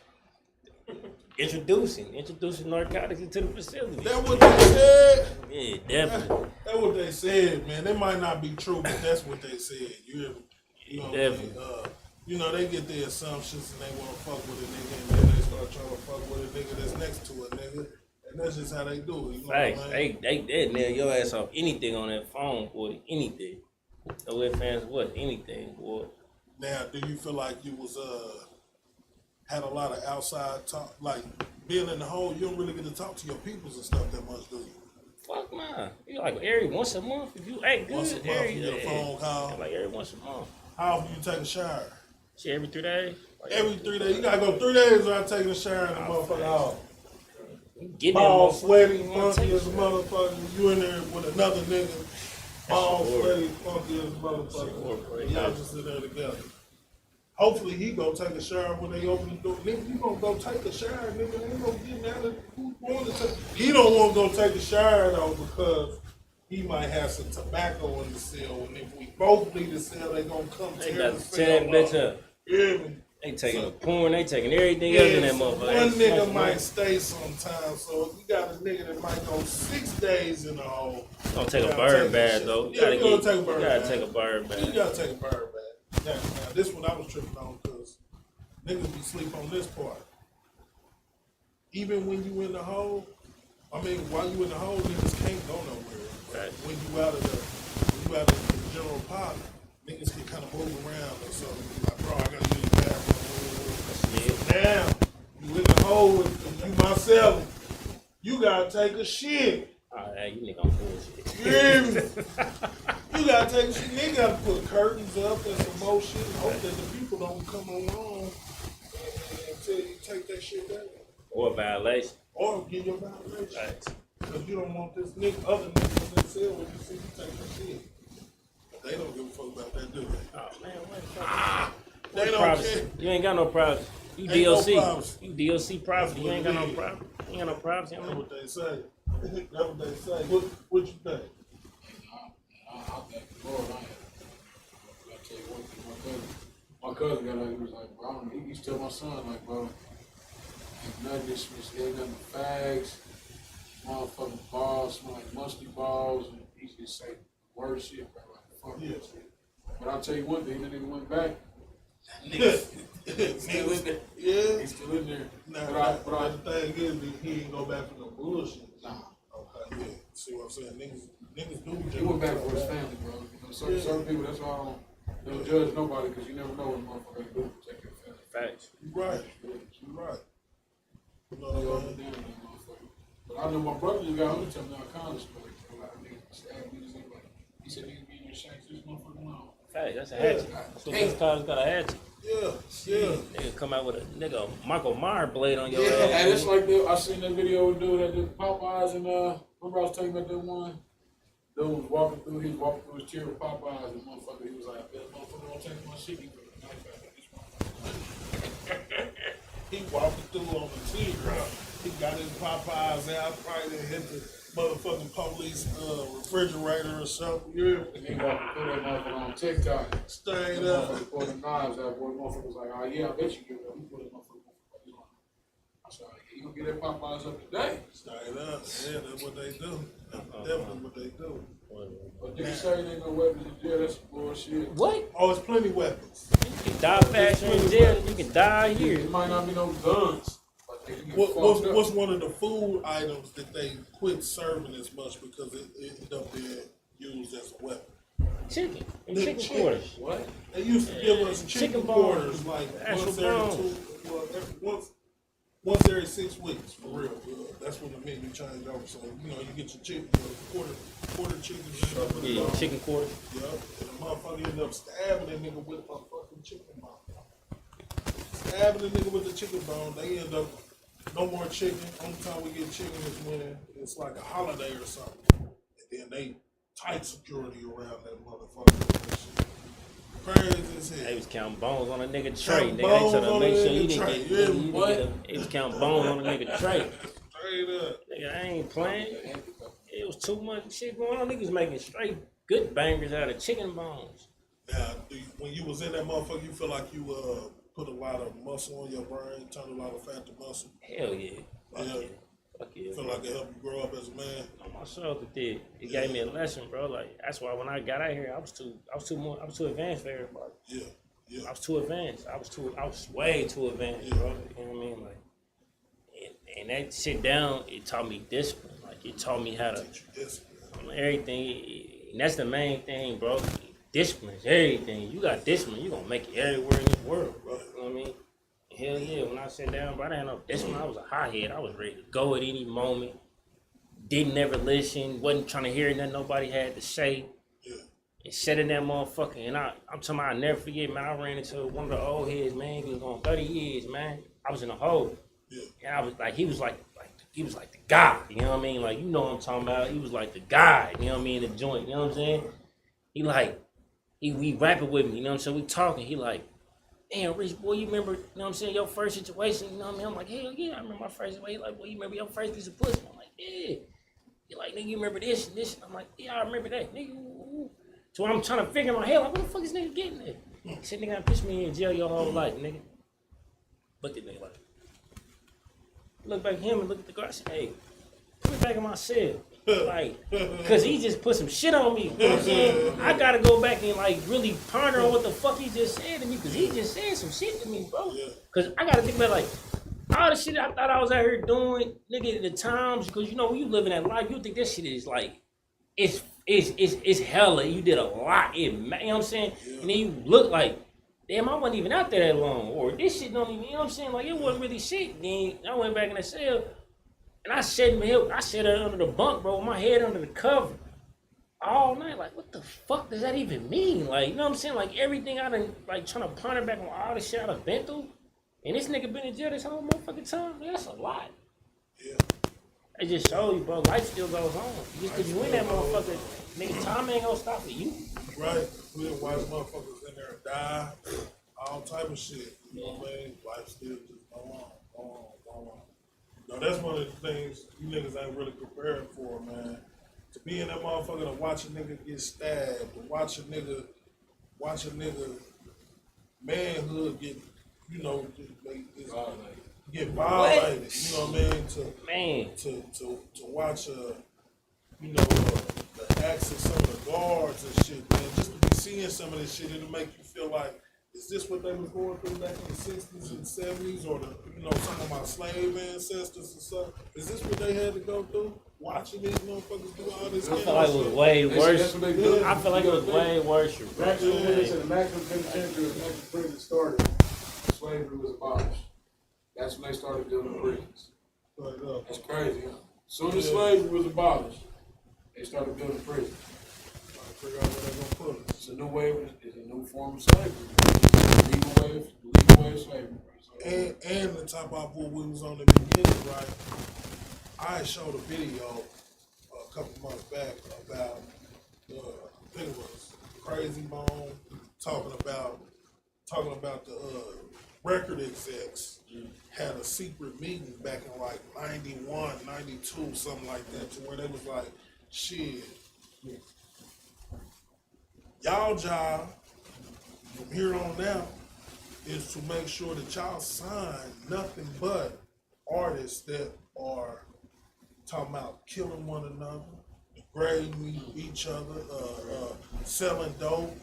Introducing narcotics into the facility. That what they said? Yeah, definitely. That's what they said, man. It might not be true, but that's what they said. You know, Definitely. They get their assumptions and they want to fuck with a nigga, and then they start trying to fuck with a nigga that's next to a nigga, and that's just how they do it. You know Facts. what I mean? They nail your ass off anything on that phone, boy. Anything. No ifs, fans, what? Anything, boy. Now, do you feel like you was had a lot of outside talk, like being in the hole? You don't really get to talk to your peoples and stuff that much, do you? Fuck man. You like every once a month if you act good. Once a month, you get a phone call. Like every once a month. How often you take a shower? Shit, every 3 days. Like Every 3 days. You gotta go 3 days without taking a shower in the motherfucker house. Get Ball that sweaty, funky as a motherfucker. You in there with another nigga. Ball sweaty, funky as a motherfucker. Y'all just sit there together. Hopefully he go take a shower when they open the door. Nigga, you gonna go take a shower, nigga. Ain't no getting out of who's going to take. He don't want to go take a shower though because he might have some tobacco in the cell, and if we both need the cell, they gonna come tear the cell bitch up. Yeah, man. They taking the porn, they taking everything else in that motherfucker. One nigga might stay sometimes, so if you got a nigga that might go 6 days in the hole. You gonna take a bird bath though. You gotta take a bird bath. take a bird bath. You gotta take a bird bath. Now, this one I was tripping on because niggas be sleep on this part. Even when you in the hole, I mean, while you in the hole, niggas can't go nowhere. Right. When you out of the general pot, niggas can kind of move around or something. Like, bro, I gotta use the bathroom. Now, you in the hole with you myself, you gotta take a shit. Alright, you nigga on bullshit. You hear me? You gotta take a shit. Nigga gotta put curtains up and some more shit. Hope that the people don't come along and tell you take that shit back. Or violation. Or get your violation. Right. Because you don't want this nigga, other niggas in the cell when you see you take that shit. They don't give a fuck about that, do they? Oh man, what the fuck? They don't privacy. care. You ain't got no privacy. You Ain't no DLC. privacy. You DLC privacy. You ain't got no That's what it privacy. You ain't got no privacy. That's what they say. That's what they say. What you think? I thank the Lord. I tell you one thing, my cousin got like, he was like, bro, he used to tell my son, like, bro, ain't nothing nothing but fags, motherfucking balls, smell like musty balls, and he just say the worst shit, bro, like, fuck Yeah. that shit. But I'll tell you one thing, that nigga went back. Niggas still in there. Yeah. He's still in there. Now, but the thing is, he ain't go back for no bullshit. Nah. Okay, yeah. See what I'm saying? Niggas do. He went back for his family, bro. You know, certain people, that's why I don't judge nobody, because you never know what motherfucker do to protect your family. Facts. You right. You right. You know what I'm saying? But I know my brother just got home to tell me all kinds of stories. A lot of niggas stabbed me. He said niggas be in your shanks this motherfucker now. Facts. That's a hatchet. So this car's got a hatchet. Yeah. Nigga come out with a nigga Michael Myers blade on your Yeah, ass. and it's like I seen that video of dude that did Popeyes and remember I was talking about that one? Dude was walking through his chair with Popeyes and motherfucker, he was like, that motherfucker don't take my shit, he put a knife out of this motherfucker. He walking through on the T-Rock. He got his Popeyes out, probably done hit the motherfucking police refrigerator or something. Yeah. And he walking through that motherfucker on TikTok. Straight up. Motherfucker pulling knives out, boy, motherfucker was like, oh yeah, I bet you get that. He put his motherfucker. I said, yeah, you gonna get that Popeyes up today? Straight up. Yeah, that's what they do. That's definitely what they do. But niggas say there ain't no weapons in jail, that's some bullshit. What? Oh, it's plenty weapons. You can die faster in jail than you can die here. There might not be no guns. What's one of the food items that they quit serving as much because it ended up being used as a weapon? Chicken. And The chicken chicken. quarters. What? They used to give us chicken Chicken quarters bones. like Actual once every 6 weeks, for real. That's when the menu changed over. So, you get your chicken, quarter chicken. Yeah, chicken quarters. Yeah, and the motherfucker ended up stabbing that nigga with a fucking chicken bone. Stabbing the nigga with the chicken bone, they end up no more chicken. Only time we get chicken is when it's like a holiday or something. And then they tight security around that motherfucker. That shit. Crazy as hell. They was counting bones on a nigga tray. Counting Nigga, they bones told them on make a sure you nigga didn't tray. get. Yeah, You what? didn't get. They was counting bones on a nigga tray. Straight up. Nigga, I ain't playing. It was too much shit going on. Niggas making straight good bangers out of chicken bones. Now, when you was in that motherfucker, you feel like you put a lot of muscle on your brain, turned a lot of fat to muscle. Hell yeah. Fuck Yeah. yeah. Fuck yeah. Feel like it helped you grow up as a man. On myself it did. It gave me a lesson, bro. Like that's why when I got out here, I was too advanced for everybody. Yeah. Yeah. I was too advanced. I was way too advanced, bro. You know what I mean? Like, and that sit down, it taught me discipline. Like, it taught me how to everything. And that's the main thing, bro. Discipline is everything. You got discipline, you gonna make it everywhere in this world, bro. You know what I mean? Hell yeah. When I sat down, bro, I didn't have no discipline. I was a hothead. I was ready to go at any moment. Didn't ever listen. Wasn't trying to hear nothing nobody had to say. And sat in that motherfucker, and I'm talking about, I never forget, man. I ran into one of the old heads, man. He was on 30 years, man. I was in a hole, and I was like, he was like the guy, you know what I mean? Like, you know what I'm talking about? He was like the guy, you know what I mean? The joint, you know what I'm saying? We rapping with me, you know what I'm saying? We talking. He like, damn, Reese, boy, you remember, you know what I'm saying? Your first situation, you know what I mean? I'm like, hell yeah, I remember my first situation. He like, boy, you remember your first piece of pussy? I'm like, yeah. He like, nigga, you remember this and this? I'm like, yeah, I remember that, nigga. So I'm trying to figure in my head, like, what the fuck is nigga getting at? He said, nigga, I pissed me in jail your whole life, nigga. Look at nigga like, look back at him and look at the girl. I said, hey, put me back in my cell. Like, cause he just put some shit on me. You know what I'm saying? I gotta go back and like really ponder on what the fuck he just said to me, cause he just said some shit to me, bro. Cause I gotta think about like all the shit I thought I was out here doing, nigga, at the times, cause you know when you living that life, you think this shit is like, it's hella. You did a lot. You know what I'm saying? And then you look like, damn, I wasn't even out there that long. Or this shit don't even, you know what I'm saying? Like, it wasn't really shit. Then I went back in the cell, and I sat under the bunk, bro, with my head under the cover all night. Like, what the fuck does that even mean? Like, you know what I'm saying? Like, everything I done, like, trying to ponder back on all the shit I done been through. And this nigga been in jail this whole motherfucking time. Man, that's a lot. Yeah. It just shows you, bro, life still goes on. Just because you in that motherfucker, nigga, time ain't gonna stop for you. Right. We done watch motherfuckers in there die, all type of shit. You know what I mean? Life still just go on. No, that's one of the things you niggas ain't really prepared for, man. To be in that motherfucker, to watch a nigga get stabbed, to watch a nigga manhood get, you know, get violated. You know what I mean? To watch the acts of some of the guards and shit, man. Just to be seeing some of this shit, it'll make you feel like, is this what they was going through back in the 60s and 70s, or some of my slave ancestors and stuff? Is this what they had to go through? watching these motherfuckers do all this. I feel like it was way worse. That's what they do. I feel like it was way worse. Maximum penitentiary, maximum prison started. Slavery was abolished. That's when they started building prisons. That's crazy, huh? As soon as slavery was abolished, they started building prisons. Trying to figure out where they're gonna put it. It's a new way. It's a new form of slavery. It's a legal way of slavery. And to top off what we was on the beginning, right? I showed a video a couple months back about I think it was Crazy Bone talking about the record execs had a secret meeting back in like 91, 92, something like that, to where they was like, shit, y'all job from here on out is to make sure that y'all sign nothing but artists that are talking about killing one another, degrading each other, selling dope.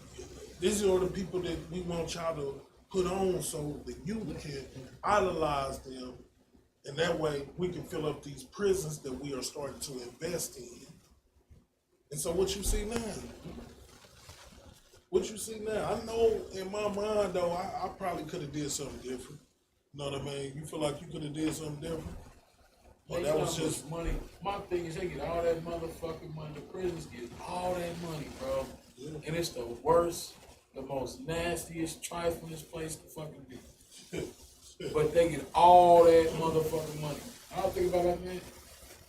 These are the people that we want y'all to put on so the youth can idolize them, and that way we can fill up these prisons that we are starting to invest in. And so what you see now? What you see now? I know in my mind though, I probably could have did something different. You know what I mean? You feel like you could have did something different? But that was just money. My thing is they get all that motherfucking money. The prisons get all that money, bro. Yeah. And it's the worst, the most nastiest, triflingest place to fucking be. But they get all that motherfucking money. I don't think about that, man.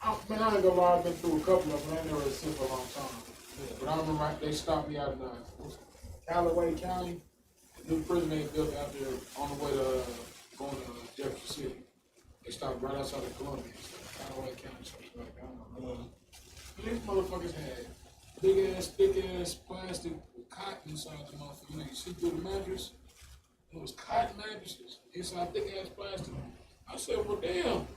I ain't gonna lie, I've been through a couple of them. I ain't never seen for a long time. Yeah. But I remember they stopped me out in Callaway County. The new prison they built out there on the way to going to Jefferson City. They stopped right outside of Columbia. Callaway County, something like that. I don't know. These motherfuckers had big ass, thick ass plastic with cotton inside the motherfucker. You know, you see through the mattress. It was cotton mattresses inside thick ass plastic. I said, well, damn.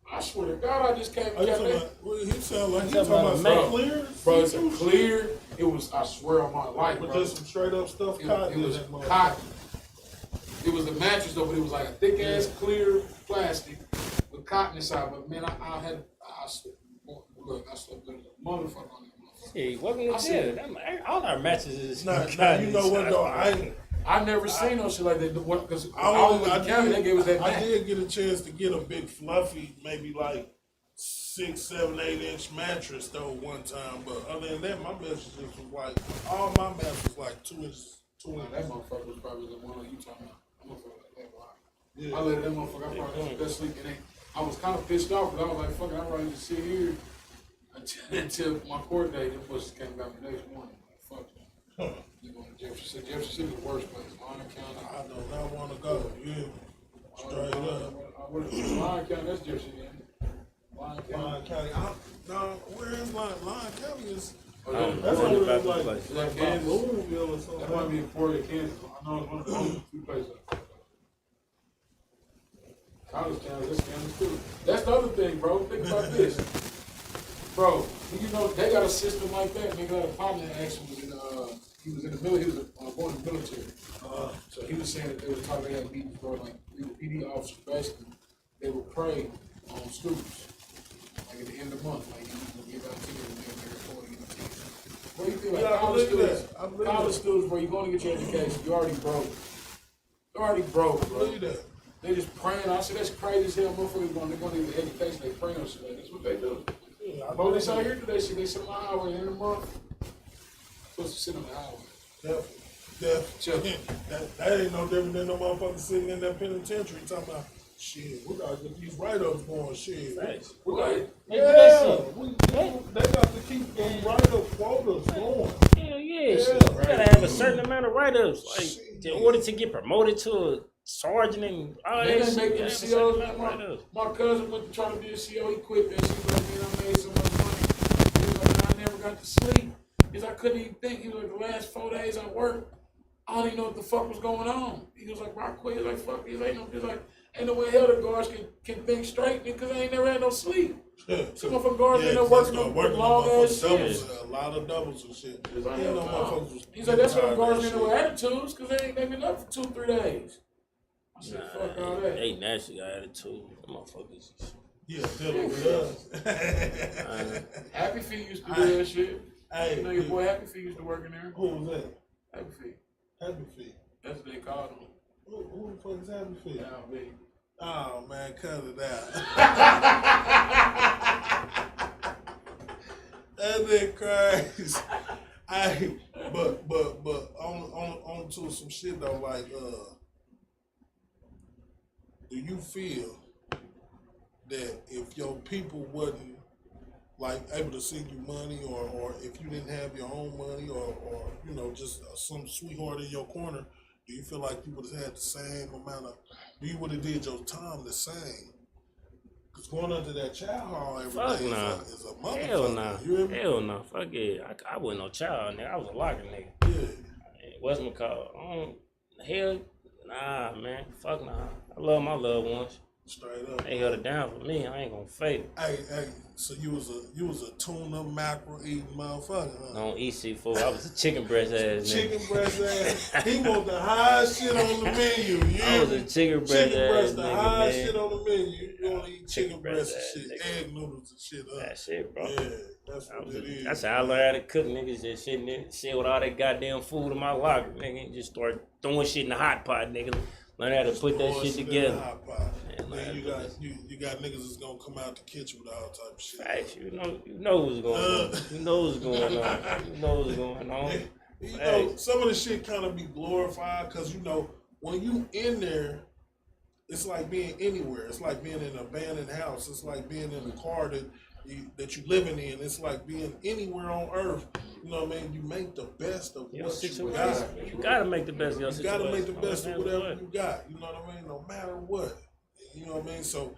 I swear to God, I just came and kept it. He sound like he's talking about clear. Bro, it's a clear. It was, I swear on my life, bro. Just some straight up stuff. Cotton. It was cotton. It was the mattress though, but it was like a thick ass clear plastic with cotton inside. But man, I slept with a motherfucker on that motherfucker. Hey, welcome to jail. All our mattresses. Now you know what though? I never seen no shit like that. Because they gave us that I did get a chance to get a big fluffy, maybe like 6, 7, 8 inch mattress though one time. But other than that, my mattresses was like all my mattresses like 2 inches. That motherfucker was probably the one you talking about. That motherfucker like that wide. Yeah. I let that motherfucker. I probably was best sleeping. I was kind of pissed off because I was like, "Fuck it, I'd rather just sit here until my court date." Them pussies came back the next morning. Like, fuck that. You going to Jefferson City? Jefferson City is the worst place. Lyon County. I do not want to go. Yeah, straight up. Lyon County. That's Jefferson. Lyon County. Where is Lyon County? Is that's only like Louisville or something. That might be in Florida, Kansas. I know it's one of the two places. College Town, that's Kansas too. That's the other thing, bro. Think about this. Bro, you know, they got a system like that. They got a partner that actually he was in the military, he was going to the military. So he was saying that they were talking, they had meetings for like PD officers, basically. They would pray on students. Like at the end of the month, like you would give out tickets and they're recording the tickets. What do you feel like college students, where you're going to get your education, you're already broke. You're already broke, bro. They just praying. I said that's crazy as hell. Motherfuckers they're going to get education, they praying on shit like that's what they do. But they out here today, shit, they sit on the highway in the month. Supposed to sit on the highway. Definitely. That ain't no different than no motherfucker sitting in that penitentiary talking about, shit, we gotta get these write-ups going, shit. Thanks. They got to keep them write-up quotas going. Hell yeah. We gotta have a certain amount of write-ups. Like, in order to get promoted to a sergeant and all that shit. My cousin went to try to be a CO, he quit that shit. Like, man, I made so much money. He was like, man, I never got to sleep. Because I couldn't even think. He was like, the last 4 days I worked, I don't even know what the fuck was going on. He was like, bro, I quit. He was like, fuck this. Ain't no way hell the guards can think straight because I ain't never had no sleep. Some of the guards end up working long ass shit. A lot of doubles and shit. He's like, that's why the guards end up with attitudes because they been up for 2-3 days. I said, fuck all that. They naturally got attitude. Motherfuckers. Yeah, dealing with us. Happy Feet used to do that shit. Hey, you know your boy Happy Feet used to work in there. Who was that? Happy Feet. Happy Feet. That's what they called him. Who the fuck is Happy Feet? Down big. Oh man, cut it out. That nigga crazy. Hey, but on to some shit though, like do you feel that if your people wasn't like able to send you money, or if you didn't have your own money, or you know, just some sweetheart in your corner, do you feel like you would have had the same amount of, do you would have did your time the same? Because going under that child hall every day is a motherfucker. Hell no. Hell no. Fuck it. I wasn't no child, nigga. I was a locker nigga. Yeah. What's my call? Hell, nah, man. Fuck nah. I love my loved ones. Straight up. They held it down for me. I ain't gonna fake it. Hey, so you was a tuna mackerel eating motherfucker, huh? I don't eat seafood. I was a chicken breast ass nigga. Chicken breast ass. He want the highest shit on the menu. I was a chicken breast chicken ass breast, the nigga, highest man. shit on the menu. You only eat chicken breast breast and shit, nigga. egg noodles and shit. That's it, bro. Yeah, that's what it is. That's how I learned how to cook, niggas. Just shit with all that goddamn food in my locker, nigga. And just start throwing shit in the hot pot, nigga. Learn how to put that shit together. Then you got niggas that's gonna come out the kitchen with all type of shit. Facts, you know what's going on. You know what's going on. You know what's going on. You know, some of the shit kind of be glorified because, you know, when you in there, it's like being anywhere. It's like being in an abandoned house. It's like being in a car that you living in. It's like being anywhere on earth. You know what I mean? You make the best of Your what situation. you got. You gotta make the best of your You situation. gotta make the best of whatever you got. You know what I mean? No matter what. You know what I mean? So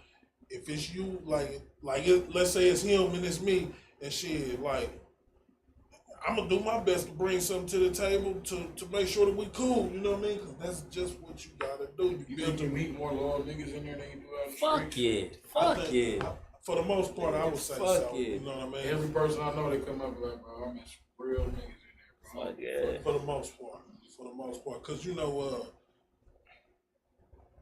if it's you, let's say it's him and it's me, and shit, like, I'm gonna do my best to bring something to the table to make sure that we cool. You know what I mean? Because that's just what you gotta do. You think you meet more loyal niggas in there than you do out in the Fuck streets? yeah. Fuck yeah. For the most part, I would say Fuck so. yeah. You know what I mean? Every person I know, they come up like, bro, I met some real niggas in there, bro. Fuck yeah. For the most part. Because, you know,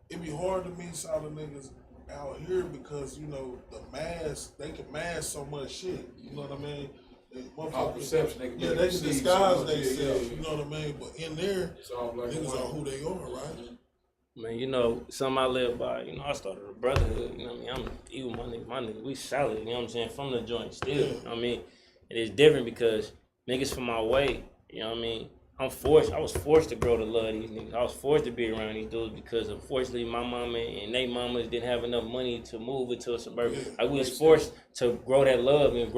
it be hard to meet solid niggas out here because, you know, they can mask so much shit. You know what I mean? All perception, they can disguise so themselves. You know what I mean? But in there, niggas are who they are, right? Man, you know, something I live by, you know, I started a brotherhood, you know what I mean? Even my nigga, we solid, you know what I'm saying, from the joint still, you know what I mean? It is different because niggas from my way, you know what I mean? I was forced to grow to love these niggas. I was forced to be around these dudes because unfortunately my mama and they mamas didn't have enough money to move into a suburban. I was forced to grow that love and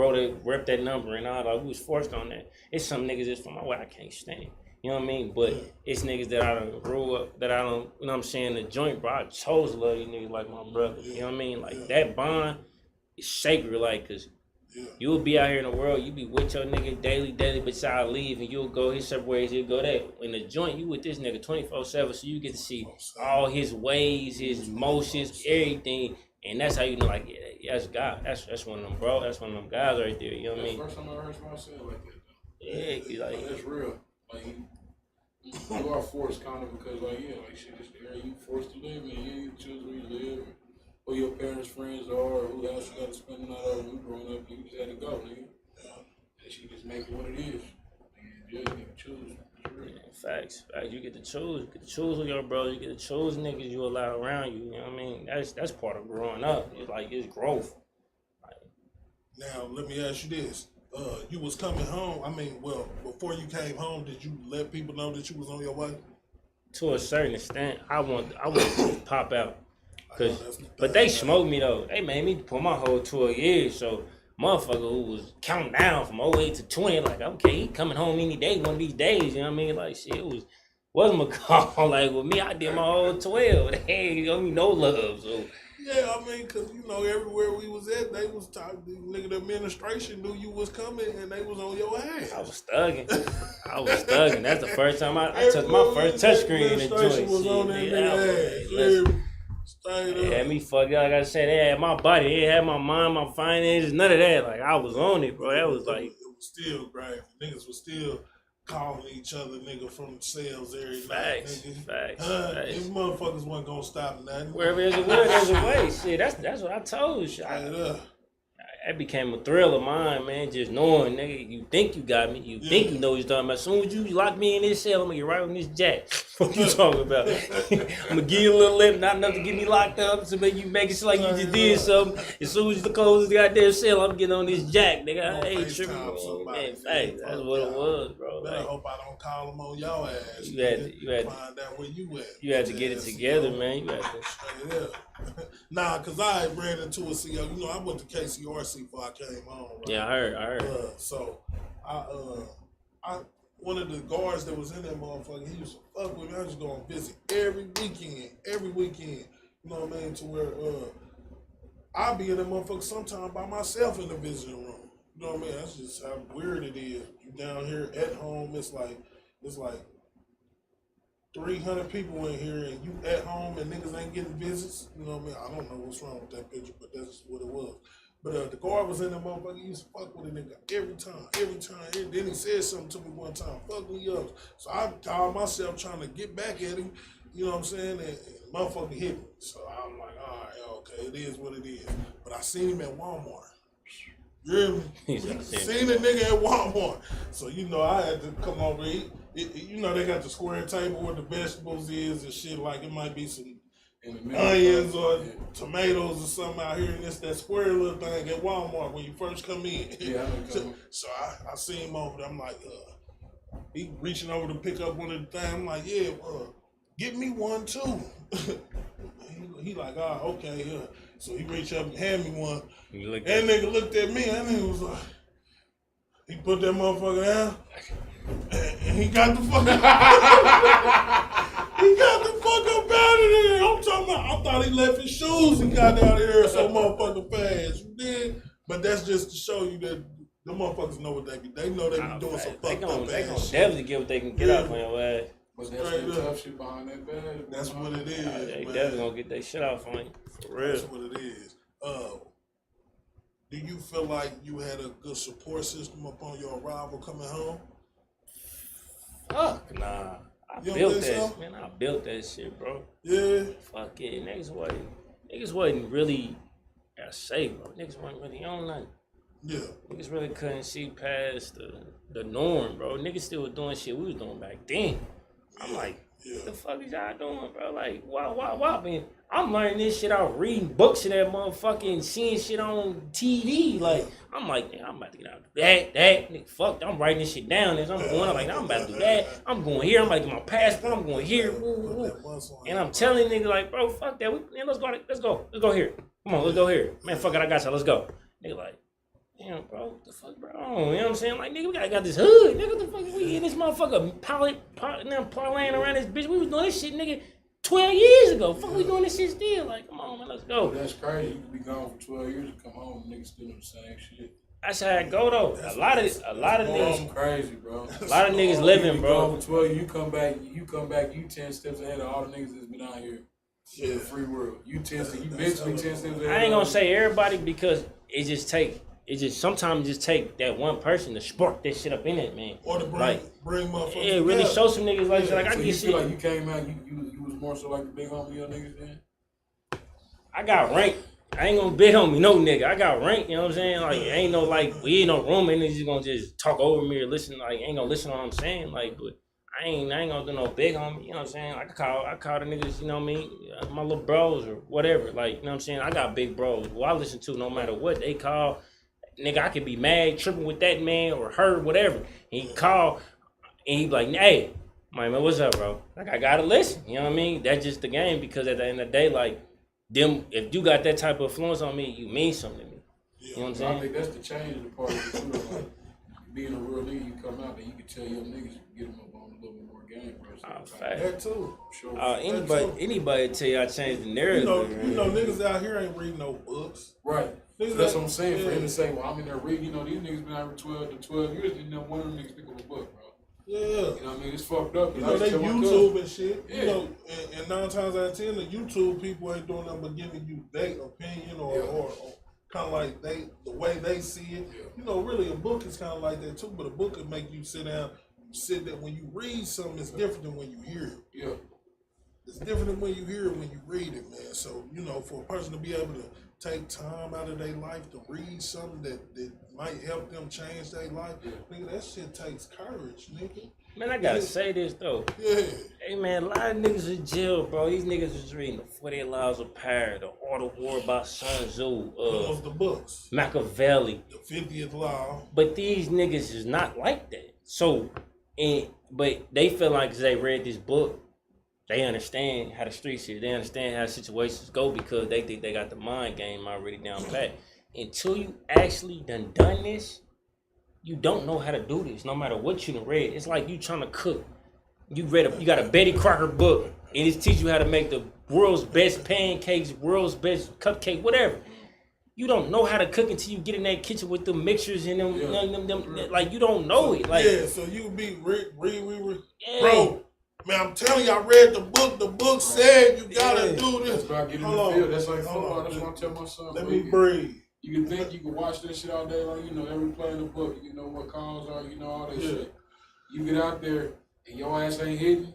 rep that number and all that. I was forced on that. It's some niggas that's from my way I can't stand. You know what I mean? But it's niggas that I done grew up, that I don't, you know what I'm saying, the joint, bro. I chose to love these niggas like my brother. You know what I mean? Like that bond is sacred, like, cause you will be out here in the world, you be with your nigga daily, but y'all leave and you'll go his separate ways, he'll go that. In the joint, you with this nigga 24/7, so you get to see all his ways, his motions, everything, and that's how you know, like, yeah, that's God. That's one of them, bro. That's one of them guys right there. You know what I mean? First time I heard somebody say it like that. Yeah, like that's real. Like you are forced, kind of, because like shit, this the area you forced to live in. You choose where you live. Who your parents' friends are, or who else you got to spend the night over. You growing up, you just had to go, nigga. And she just make it what it is. And you can choose. Facts. You get to choose. You get to choose who your bros. You get to choose niggas you allow around you. You know what I mean? That's part of growing up. It's like it's growth. Now let me ask you this: you was coming home. I mean, well, before you came home, did you let people know that you was on your way? To a certain extent, I want to pop out. But they smoked me though. They made me put my whole 12 years. So motherfucker who was counting down from 08 to 20, like, okay, he coming home any day, one of these days, you know what I mean? Like, shit, wasn't my call. Like, with me, I did my whole 12. They ain't gonna be no love, so. Yeah, I mean, because, you know, everywhere we was at, they was talking, nigga, the administration knew you was coming and they was on your ass. I was thugging. That's the first time I took my first touchscreen in the joint. Was on that nigga ass. They had me fucked up. Like I said, they had my body, they had my mind, my finances, none of that. Like, I was on it, bro. That was like. It was still great. Niggas was still calling each other nigga from cells every night. Facts. These motherfuckers wasn't gonna stop nothing. Wherever there's a will, there's a way. Shit, that's what I told you. That became a thrill of mine, man. Just knowing, nigga, you think you got me. You think you know what you're talking about. As soon as you lock me in this cell, I'm gonna get right on this jack. What you talking about? I'm gonna give you a little lip, not enough to get me locked up, so make you make it seem like you just did something. As soon as you close the goddamn cell, I'm getting on this jack, nigga. I ain't tripping, man. Fact, that's what it was, bro. I hope I don't call them on your ass. You had to find out where you at. You had to get it together, man. You had to. Nah, cause I ran into a CO. You know, I went to KCRC before I came home. Right? Yeah, I heard. So I one of the guards that was in that motherfucker, he used to fuck with me. I just go and visit every weekend. You know what I mean? To where I'll be in that motherfucker sometime by myself in the visiting room. You know what I mean? That's just how weird it is. You down here at home, it's like 300 people in here and you at home and niggas ain't getting visits. You know what I mean? I don't know what's wrong with that picture, but that's what it was. But the guard was in that motherfucker. He used to fuck with a nigga every time. Then he said something to me one time, fuck me up. So I called myself trying to get back at him. You know what I'm saying? And motherfucker hit me. So I'm like, all right, okay, it is what it is. But I seen him at Walmart. You hear me? Seen a nigga at Walmart. So, you know, I had to come over here. You know, they got the square table where the vegetables is and shit. Like, it might be some onions or tomatoes or something out here. And it's that square little thing at Walmart when you first come in. Yeah, so I see him over there. I'm like, he reaching over to pick up one of the things. I'm like, yeah, get me one too. he like, okay, yeah. So he reached up and handed me one. That nigga looked at me, and he was like, he put that motherfucker down, and he got the fuck he got the fuck up out of there. I'm talking about, I thought he left his shoes and got out of there so motherfucking fast. You did? But that's just to show you that the motherfuckers know what they be. They know they be doing some fucked up They gonna shit. definitely get what they can get off on your ass. But that's the tough shit behind that bag. That's what it is. They man. definitely gonna get their shit off on you. For real. That's what it is. Do you feel like you had a good support system upon your arrival coming home? Fuck nah. I built that shit, bro. Yeah. Fuck it. Niggas wasn't really, gotta say, bro. Niggas wasn't really on nothing. Yeah. Niggas really couldn't see past the norm, bro. Niggas still was doing shit we was doing back then. I'm like, what the fuck is y'all doing, bro? Like, why, man? I'm learning this shit out reading books and that motherfucking seeing shit on TV. Like, I'm like, I'm about to get out that, nigga, fuck, I'm writing this shit down as I'm going. I'm like, I'm about to do that. I'm going here. I'm about to get my passport. I'm going here. Woo. And I'm telling nigga like, bro, fuck that. Man, let's go here. Come on, let's go here. Man, fuck it, I got you. Let's go. Nigga like, damn, bro, what the fuck, bro? You know what I'm saying? Like, nigga, we got this hood. Nigga, what the fuck? We in this motherfucker parlaying around this bitch. We was doing this shit, nigga, 12 years ago. Fuck, we doing this shit still. Like, come on, man, let's go. That's crazy. You could be gone for 12 years and come home and niggas still do the same shit. That's how it go, though. A lot of niggas. Crazy, bro. A lot of niggas living, bro. For 12 years, you come back, you 10 steps ahead of all the niggas that's been out here. In the free world. You basically 10 steps ahead. I ain't gonna say everybody because sometimes just take that one person to spark that shit up in it, man. Or to bring motherfuckers. Yeah, really show some niggas like that. Like, so I you get feel shit. like you came out, you was more so like the big homie young niggas then? I got rank. I ain't gonna big homie, no nigga. I got rank, you know what I'm saying? Like, ain't no, like, we ain't no room, and just gonna just talk over me or listen, like, ain't gonna listen to what I'm saying, like, but I ain't gonna do no big homie, you know what I'm saying? I call the niggas, you know what I mean? My little bros or whatever, like, you know what I'm saying? I got big bros who I listen to no matter what they call. Nigga, I could be mad, tripping with that man or her, whatever. And he call, and he be like, hey, man, what's up, bro? Like, I gotta listen, you know what I mean? That's just the game, because at the end of the day, like, them, if you got that type of influence on me, you mean something to me. You know what I'm saying? I think that's the change of the part of it too. Like, being a real nigga, you come out and you can tell your niggas, you get them up on a little bit more game, bro. So that too. Sure. Anybody tell you I changed the narrative. You know, niggas out here ain't reading no books. Right. So that's what I'm saying. For him to say, well, I'm in there reading, you know, these niggas been out for 12 years, and then one of them niggas pick up a book, bro. Yeah. You know what I mean? It's fucked up. You know, they YouTube and shit. Yeah. You know, and 9 times out of 10, the YouTube people ain't doing nothing but giving you their opinion or kind of like the way they see it. Yeah. You know, really a book is kind of like that too, but a book could make you sit down, sit there, when you read something, it's different than when you hear it. Yeah. It's different than when you hear it, when you read it, man. So, you know, for a person to be able to take time out of their life to read something that might help them change their life, nigga, that shit takes courage, nigga. Man, I gotta say this though. Yeah. Hey man, a lot of niggas in jail, bro. These niggas was reading the 48 Laws of Power, the Art of War by Sun Tzu, Those the books. Machiavelli. The 50th Law. But these niggas is not like that. So, but they feel like 'cause they read this book, they understand how the streets is. They understand how situations go because they think they got the mind game already down pat. Until you actually done this, you don't know how to do this. No matter what you done read, it's like you trying to cook. You got a Betty Crocker book, and it teaches you how to make the world's best pancakes, world's best cupcake, whatever. You don't know how to cook until you get in that kitchen with the mixtures and them like you don't know it. Like so you be bro. Man, I'm telling you, I read the book. The book said you gotta do this. That's why I get in the field. That's like football. That's what I tell my son. Let me breathe. You can think you can watch that shit all day long. You know every play in the book. You know what calls are. You know all that shit. You get out there and your ass ain't hitting.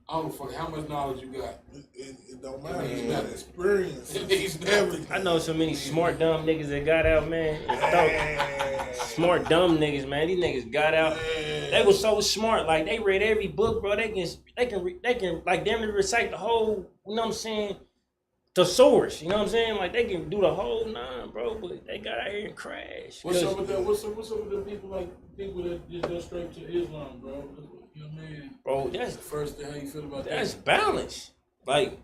I don't fuck how much knowledge you got. It don't matter. You got experience. It's everything. I know so many smart dumb niggas that got out, man. Smart dumb niggas, man. These niggas got out. They was so smart. Like they read every book, bro. They can like damn near recite the whole. You know what I'm saying? Thesaurus. You know what I'm saying? Like they can do the whole nine, bro. But they got out here and crashed. What's up with that? What's up with the people that just go straight to Islam, bro? You know what I mean? Bro, that's the first thing. How you feel about that? That's balance. Like,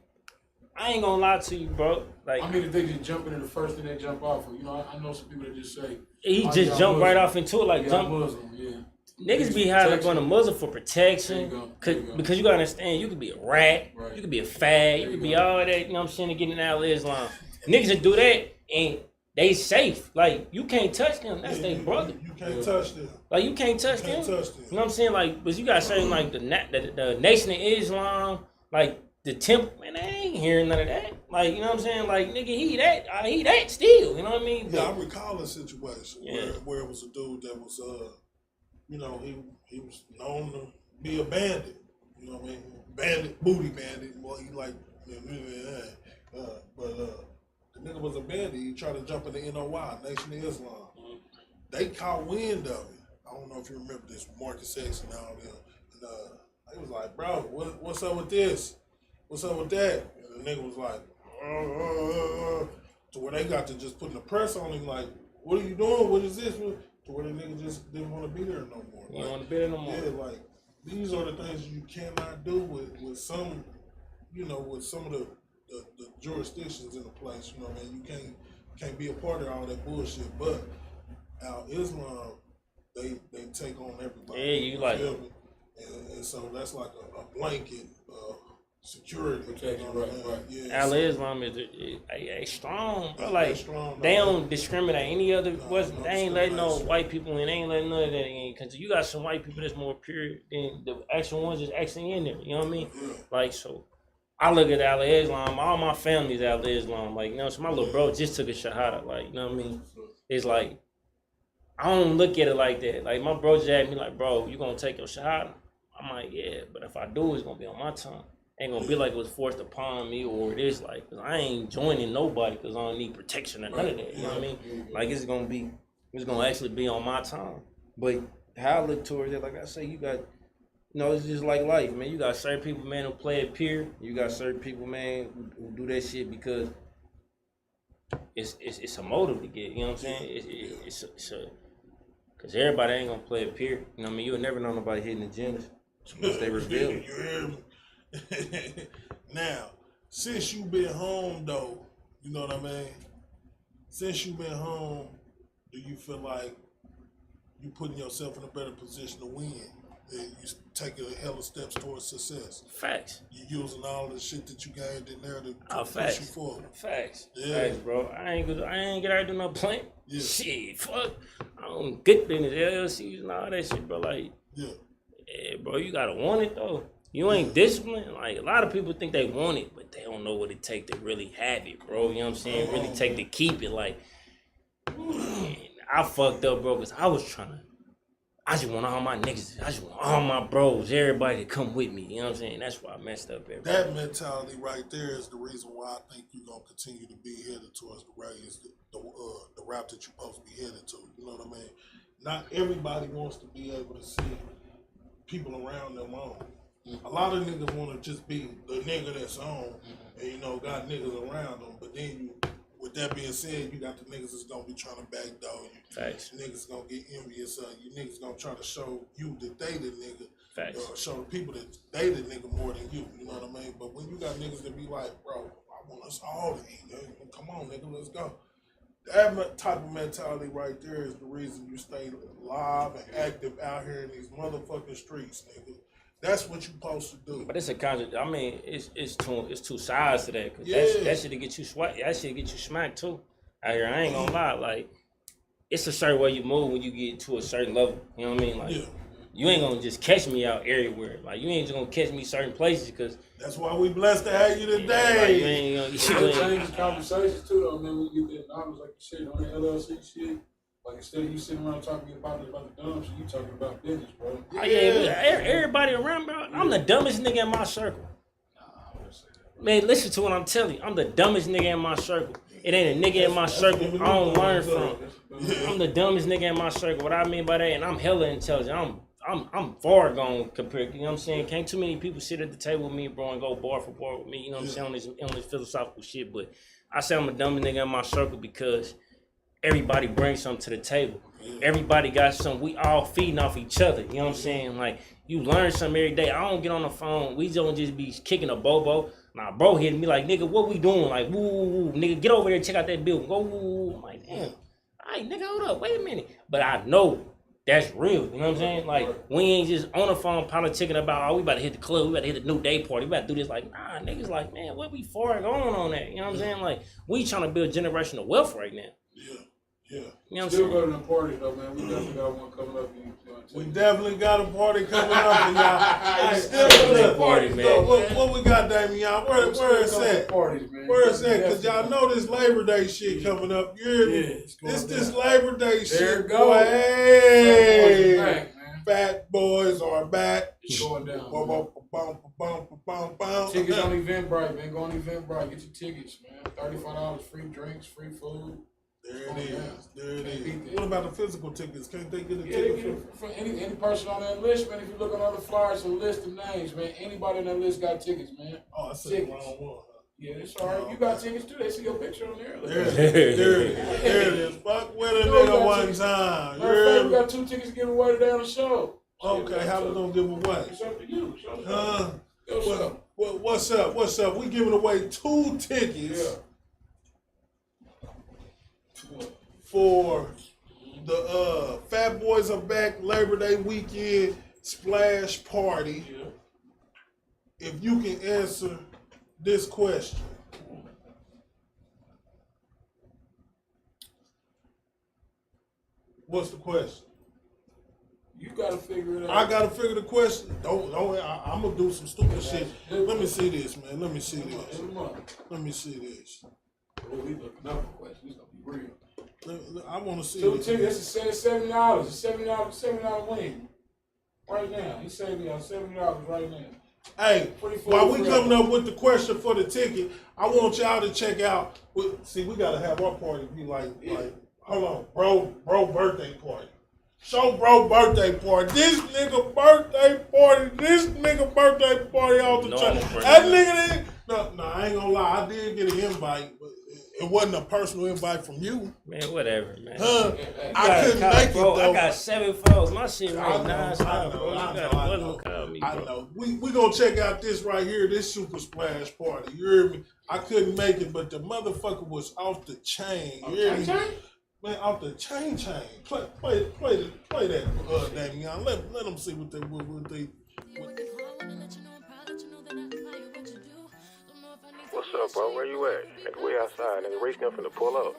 I ain't gonna lie to you, bro. Like, I mean, if they just jump into the first thing they jump off of, you know, I know some people that just say he just jumped right off into it, like jump. Muslim, Niggas be high up on a Muslim for protection, because you gotta understand, you could be a rat, you could be a fag, you could be all that. You know what I'm saying? To get out of Islam, niggas that do that and they safe. Like you can't touch them. That's their brother. You can't touch them. Like you can't touch them. You know what I'm saying? Like, but you gotta say like the Nation of Islam, like the temple. Man, they ain't hearing none of that. Like you know what I'm saying? Like nigga, he that still. You know what I mean? Yeah, I recall a situation where it was a dude that was you know, he was known to be a bandit. You know what I mean? Bandit, booty bandit. Well, he like, but the nigga was a bandit. He tried to jump in the NOI, Nation of Islam. They caught wind of it. I don't know if you remember this, Marcus X and all them. And they was like, bro, what's up with this? What's up with that? And the nigga was like, to where they got to just putting the press on him, like, what are you doing? What is this? To where the nigga just didn't want to be there no more. You don't want to be there no more. Yeah, like, these are the things you cannot do with some, you know, with some of the jurisdictions in the place. You know what I mean? You can't be a part of all that bullshit. But our Islam, they take on everybody. Yeah, you like, and so that's like a blanket security. Protection, right. Yeah, Al Islam is strong, bro. Like strong, they don't discriminate any other. They ain't letting no white people in. They ain't letting none of that in. Cause you got some white people that's more pure than the actual ones that's actually in there. You know what I mean? Yeah. Like so, I look at Al Islam. All my family's Al Islam. Like you know, so my little bro just took a shahada. Like you know what I mean? It's like I don't look at it like that. Like my bro just asked me like, bro, you gonna take your shahada? I'm like, yeah, but if I do, it's gonna be on my tongue. Ain't gonna be like it was forced upon me or it is like, cause I ain't joining nobody cause I don't need protection or none of that. You know what I mean? Like it's gonna actually be on my time. But how I look towards it, like I say, you got, you know, it's just like life, man. You got certain people, man, who play it pure. You got certain people, man, who do that shit because it's a motive to get. You know what I'm saying? It's cause everybody ain't gonna play it pure. You know what I mean? You'll never know nobody hitting agendas unless they reveal it. You hear me? Now, since you been home though, you know what I mean? Since you been home, do you feel like you putting yourself in a better position to win? You take a hell of steps towards success. Facts. You using all the shit that you gained in there to push you forward. Facts. Yeah. Facts, bro. I ain't get out to no plant. Yeah. Shit, fuck. I don't get business, LLCs and all that shit, bro. Like, yeah, bro, you gotta want it though. You ain't disciplined. Like, a lot of people think they want it, but they don't know what it take to really have it, bro. You know what I'm saying? Really take to keep it. Like, man, I fucked up, bro, because I was trying to. I just want all my niggas, I just want all my bros, everybody to come with me. You know what I'm saying? That's why I messed up everybody. That mentality right there is the reason why I think you're going to continue to be headed towards the route that you're supposed to be headed to. You know what I mean? Not everybody wants to be able to see people around them on. A lot of niggas want to just be the nigga that's on and, you know, got niggas around them. But then with that being said, you got the niggas that's going to be trying to backdoor you. Facts. Niggas going to get envious of you. Niggas going to try to show you that they the nigga. Facts. Show the people that they the nigga more than you. You know what I mean? But when you got niggas that be like, bro, I want us all to eat. Come on, nigga, let's go. That type of mentality right there is the reason you stay live and active out here in these motherfucking streets, nigga. That's what you supposed to do. But it's a I mean, it's two sides to that. Cause that shit get you that shit get you smacked too. Out here, I ain't gonna lie. Like, it's a certain way you move when you get to a certain level. You know what I mean? Like, you ain't gonna just catch me out everywhere. Like, you ain't just gonna catch me certain places because. That's why we blessed to have you today. Like, It changes conversations too, though, man. When you get that knowledge, like you said, on the LLC shit. Like, instead of you sitting around talking about the dumb shit, you talking about business, bro. Everybody around, bro. I'm the dumbest nigga in my circle. Man, listen to what I'm telling you. I'm the dumbest nigga in my circle. It ain't a nigga in my circle I don't learn from. I'm the dumbest nigga in my circle. What I mean by that, and I'm hella intelligent. I'm far gone compared. You know what I'm saying? Can't too many people sit at the table with me, bro, and go bar for bar with me. You know what I'm saying? On this philosophical shit. But I say I'm the dumbest nigga in my circle because everybody brings something to the table. Everybody got something. We all feeding off each other. You know what I'm saying? Like, you learn something every day. I don't get on the phone. We don't just be kicking a bobo. Nah, bro hitting me like, nigga, what we doing? Like, woo, nigga, get over there and check out that building. Go, woo. I'm like, damn. All right, nigga, hold up. Wait a minute. But I know that's real. You know what I'm saying? Like, we ain't just on the phone politicking about, we about to hit the club. We about to hit the new day party. We about to do this. Like, nah, niggas like, man, what we far going on that? You know what I'm saying? Like, we trying to build generational wealth right now. Yeah. You know Still go to the party though, man. We definitely got one coming up. We definitely got a party coming up, and y'all. Still go to the party, man. What we got, Damian? Where is that? Parties, man. Where is that? Because y'all know this Labor Day shit coming up. You hear me? This Labor Day shit. There it goes. Hey, back, Fat Boys are back. It's going down. Tickets on Eventbrite, man. Go on Eventbrite. Get your tickets, man. $35, free drinks, free food. There it is. What about the physical tickets? Can't they get a ticket for any person on that list, man? If you look on other flyers, a list of names, man. Anybody on that list got tickets, man. Oh, I said the wrong one. Yeah, it's all right. You got tickets too. They see your picture on there. There it is. Fuck with a nigga one time. We got 2 tickets given away today on the show. Okay, how we gonna give away? It's up to you. What's up? We giving away 2 tickets. For the Fat Boys Are Back Labor Day weekend splash party. If you can answer this question. What's the question? You gotta figure it out. I gotta figure the question. Don't. I'm gonna do some stupid shit. Let me see this, man. Let me see this. We looking up a question. It's gonna be real. I want to see. 2 tickets. That's $70. It's $70 win. Right now, he saved me on $70 right now. Hey, while we coming up with the question for the ticket, I want y'all to check out. See, we gotta have our party be like, hold on, bro, birthday party. Show bro birthday party. This nigga birthday party all the time. That nigga didn't. No, I ain't gonna lie. I did get an invite, but it wasn't a personal invite from you. Man, whatever, man. I couldn't make it, though. I got 7 phones. My shit right nonstop, bro. I know. We gonna check out this right here, this super splash party. You hear me? I couldn't make it, but the motherfucker was off the chain. You hear me? Man, off the chain. Play that, Damian. Let them see what they. What's up, bro? Where you at? Nigga, we outside. Nigga, Reese come finna pull up.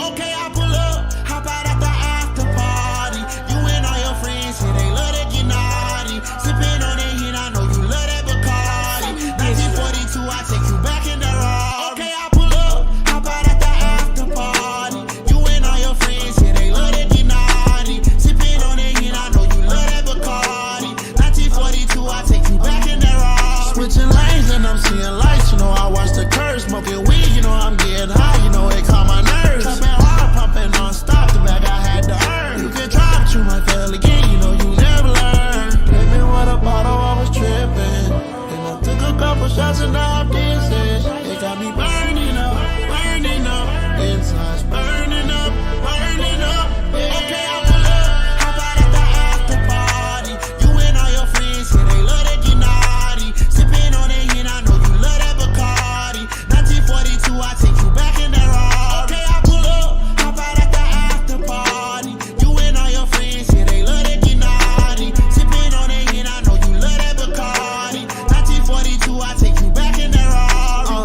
Okay, I pull up, hop out at the after party. You and all your friends say they love that get naughty. Sipping on that hit, I know you love that Bacardi. I'm seeing lights, you know I watch the curves. Smoking weed, you know I'm getting high, you know it calm my nerves. Pumping hard, pumping non-stop, the bag I had to earn. You can try, but you might fail again, you know you never learn. Hit me with a bottle, I was tripping. Then I took a couple shots and now I'm dancing. It got me burning up, inside's burning up, yeah. Okay, I pull up, hop out at the after party. You and all your friends, yeah, they love that get naughty. Sipping on that hen, I know you love that Bacardi. 1942, I take you back in that Rari. Okay, I pull up, hop out at the after party. You and all your friends, yeah, they love that get naughty. Sipping on that hen, I know you love that Bacardi. 1942, I take you back in that Rari.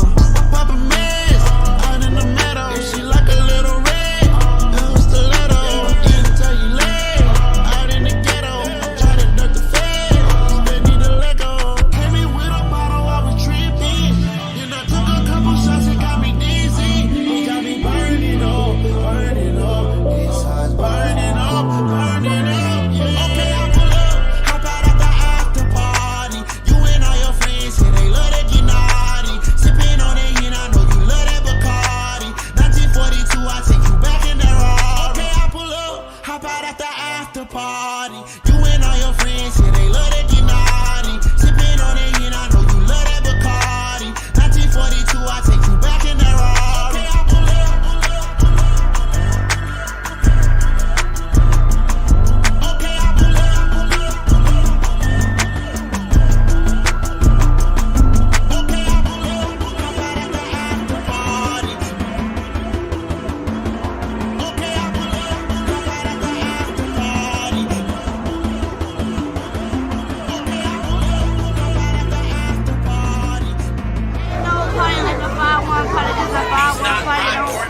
Papa Miss, out in the meadow, she like a little red. Little stiletto, didn't tell you late. Out in the ghetto, try to duck the feds, they need to let go. Hit me with a bottle, I was tripping. Then I took a couple shots, it got me dizzy. It got me burning up. Inside's burning up, yeah. Okay, I pull up, hop out at the after party. You and all your friends, yeah, they love that get naughty. Sipping on that hen, I know you love that Bacardi. 1942, I take you back in that Rari. Okay, I pull up, hop out at the after party. You and all your friends, yeah, they love that get naughty. Sipping on that hen, I know you love that Bacardi. 1942, I take you back in that Rari. Okay, I pull up. Okay, I pull up. Okay, I pull up. Hop out at the after party. Okay, I pull up. Hop out at the after party. Okay, I pull up. Hop out at the after party. No party like a 5-1 party, just a 5-1 party, don't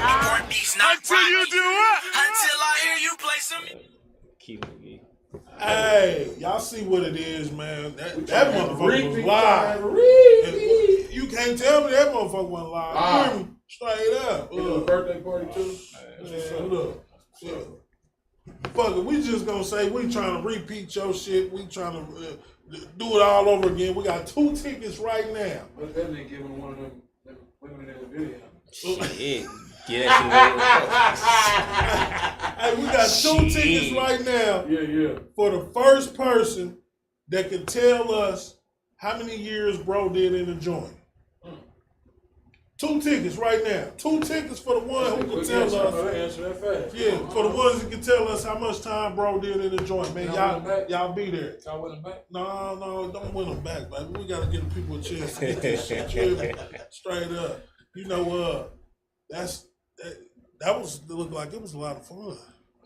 stop. Until you do what? Until I hear you play some. Keep it. Hey, y'all see what it is, man. That motherfucker was live. You can't tell me that motherfucker wasn't live. You hear me? Straight up. You know, birthday party too. Man, look. Fuck it, we just gonna say we trying to repeat your shit. We trying to do it all over again. We got 2 tickets right now. But that nigga giving one of them women in the video. Shit. Get that Hey, we got 2 tickets right now. Yeah. For the first person that can tell us how many years bro did in the joint. 2 tickets right now. 2 tickets for the one who can tell us. Answer that fast. Yeah, for the ones that can tell us how much time bro did in the joint, man. Y'all be there. Y'all win them back? No, don't win them back, baby. We gotta give the people a chance to get this shit. Straight up. You know, that was looked like it was a lot of fun.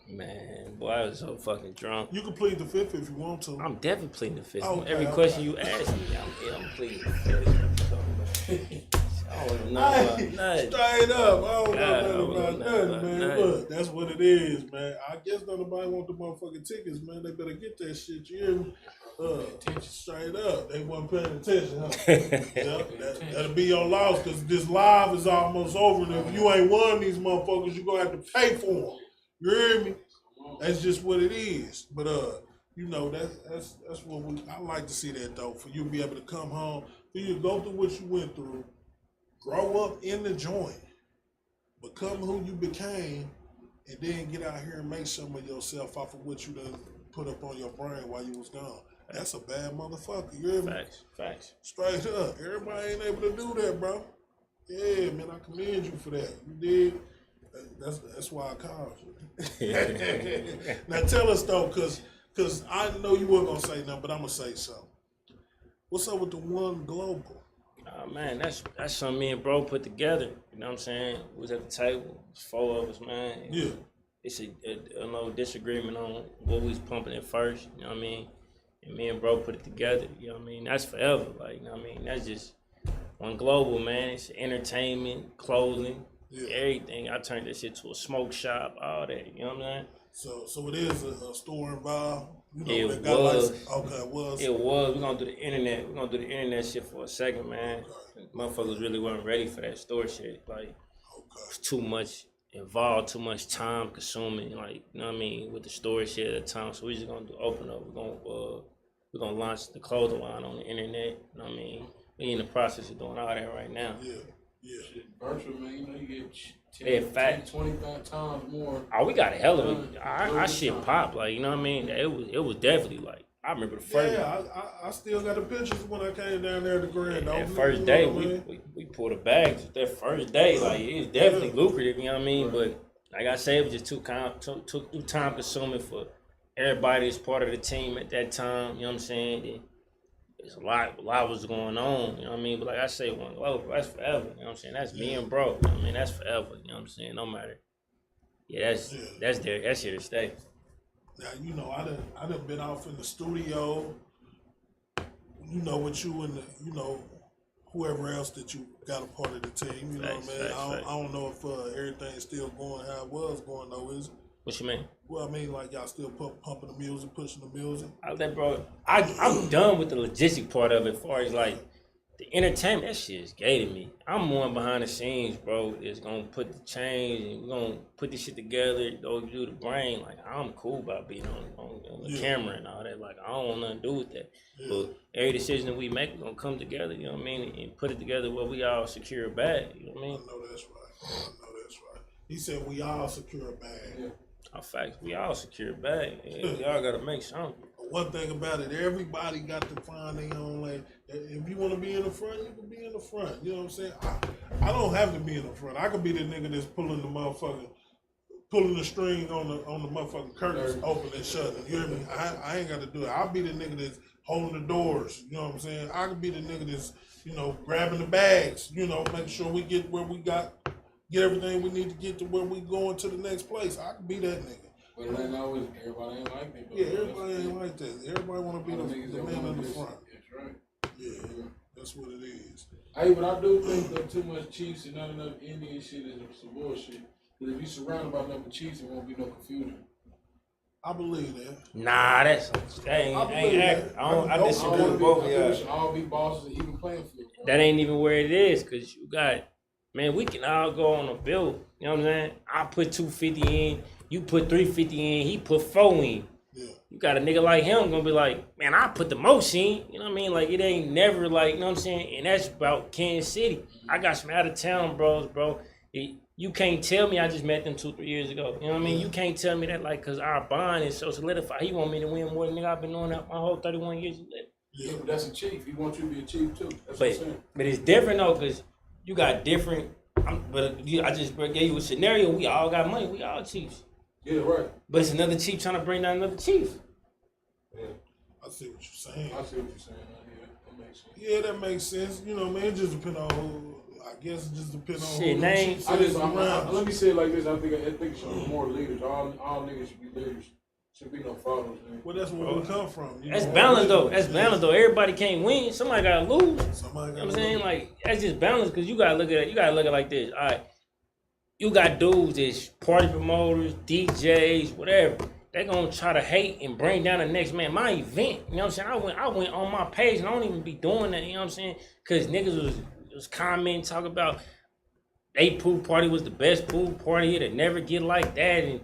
Man, boy, I was so fucking drunk. You can plead the 5th if you want to. I'm definitely pleading the 5th. Okay, Every question you ask me, I'm pleading the 5th. I don't know about nothing. Straight up. I don't know nothing about nothing, man. Look, that's what it is, man. I guess don't nobody want the motherfucking tickets, man. They better get that shit, you hear me? Straight up. They wasn't paying attention, huh? That'll be your loss, because this live is almost over, and if you ain't won these motherfuckers, you're going to have to pay for them. You hear me? That's just what it is. But, you know, that's what I like to see that, though, for you to be able to come home, for you to go through what you went through, grow up in the joint, become who you became, and then get out here and make some of yourself off of what you done put up on your brain while you was gone. That's a bad motherfucker. You hear me? Facts. Straight up. Everybody ain't able to do that, bro. Yeah, man, I commend you for that. You did. That's why I called you. Now tell us though, cause I know you weren't gonna say nothing, but I'm gonna say something. What's up with the One Global? Man, that's something me and bro put together. You know what I'm saying? We was at the table. It was 4 of us, man. Yeah. It's a no disagreement on what we was pumping at first. You know what I mean? And me and bro put it together. You know what I mean? That's forever. Like, you know what I mean? That's just One Global, man. It's entertainment, clothing, everything. I turned that shit to a smoke shop, all that. You know what I'm saying? So it is a store involved. You know, it was. Okay, it was. It was. We're gonna do the internet. We're gonna do the internet shit for a second, man. Okay. Motherfuckers really weren't ready for that store shit. Like, it's too much involved, too much time consuming. Like, you know what I mean, with the store shit at the time. So we just gonna open up. We're gonna launch the clothing line on the internet. You know what I mean? We in the process of doing all that right now. Yeah, yeah. Shit, virtual, man, you know, you get 10, 25 times more. Oh, we got a hell of it. Our shit pop, like, you know what I mean? It was definitely like, I remember the first. Yeah, I still got the pictures when I came down there to Grand. That first day, we pulled the bags. That first day, like, it was definitely lucrative, you know what I mean? But like I said, it was just too time consuming for everybody that's part of the team at that time, you know what I'm saying? There's a lot was going on, you know what I mean? But like I say, one globe, that's forever, you know what I'm saying? That's me and bro, you know what I mean? That's forever, you know what I'm saying? No matter. Yeah, that's there. That's here to stay. Now, you know, I done been off in the studio, you know, with you and, you know, whoever else that you got a part of the team, you know what I mean? I don't know if everything's still going how it was going, though, is it? What you mean? Well, I mean, like, y'all still pumping the music, pushing the music? I'm done with the logistic part of it as far as, like, the entertainment, that shit is gay to me. I'm one behind the scenes, bro. It's gonna put the change and we're gonna put this shit together, go do the brain. Like, I'm cool about being on the camera and all that. Like, I don't want nothing to do with that. Yeah. But every decision that we make, we're gonna come together, you know what I mean, and put it together where we all secure a bag, you know what I mean? I know that's right. He said we all secure a bag. Yeah. In fact, we all secure a bag. Yeah, we all gotta make something. One thing about it, everybody got to find their own lane. If you want to be in the front, you can be in the front. You know what I'm saying? I don't have to be in the front. I could be the nigga that's pulling the string on the motherfucking curtains, open and shut. You hear me? I ain't got to do it. I'll be the nigga that's holding the doors. You know what I'm saying? I could be the nigga that's, you know, grabbing the bags. You know, making sure we get where we get everything we need to get to where we going to the next place. I could be that nigga. But it ain't always, everybody ain't like that. Yeah, everybody ain't like that. Everybody want to be the man in the front. That's right. Yeah, that's what it is. Hey, but I do think that too much Chiefs and not enough Indian shit is some bullshit. Because if you surrounded by enough Chiefs, there won't be no confusion. I believe that. Nah, that ain't accurate. I disagree with both of y'all. We should all be bosses and even playing field. That ain't even where it is, because you got, man, we can all go on a bill. You know what I'm saying? I put 250 in. You put 350 in, he put 4 in. Yeah. You got a nigga like him gonna be like, man, I put the most in. You know what I mean? Like, it ain't never like, you know what I'm saying? And that's about Kansas City. I got some out of town bros, bro. You can't tell me I just met them 2-3 years ago. You know what I mean? You can't tell me that, like, cause our bond is so solidified. He want me to win more than nigga I've been doing that my whole 31 years. Yeah, but that's a chief. He wants you to be a chief too. That's what I'm saying. But it's different though, cause you got different. I just gave you a scenario. We all got money. We all chiefs. Yeah, right. But it's another chief trying to bring down another chief. Yeah. I see what you're saying. That makes sense. Yeah, that makes sense. You know, man, it just depends on who, I guess it just depends on shit, who name. Let me say it like this. I think it should be more leaders. All niggas should be leaders. Should be no followers, man. Well, that's where we come from. That's balance, though. That's balance, though. Everybody can't win. Somebody got to lose. You know what I'm saying? Like, that's just balance, because you got to look at it. You got to look at it like this. All right. You got dudes that's party promoters, DJs, whatever. They gonna try to hate and bring down the next man. My event, you know what I'm saying? I went on my page and I don't even be doing that, you know what I'm saying? Cause niggas was commenting, talking about they pool party was the best pool party. It'll never get like that, and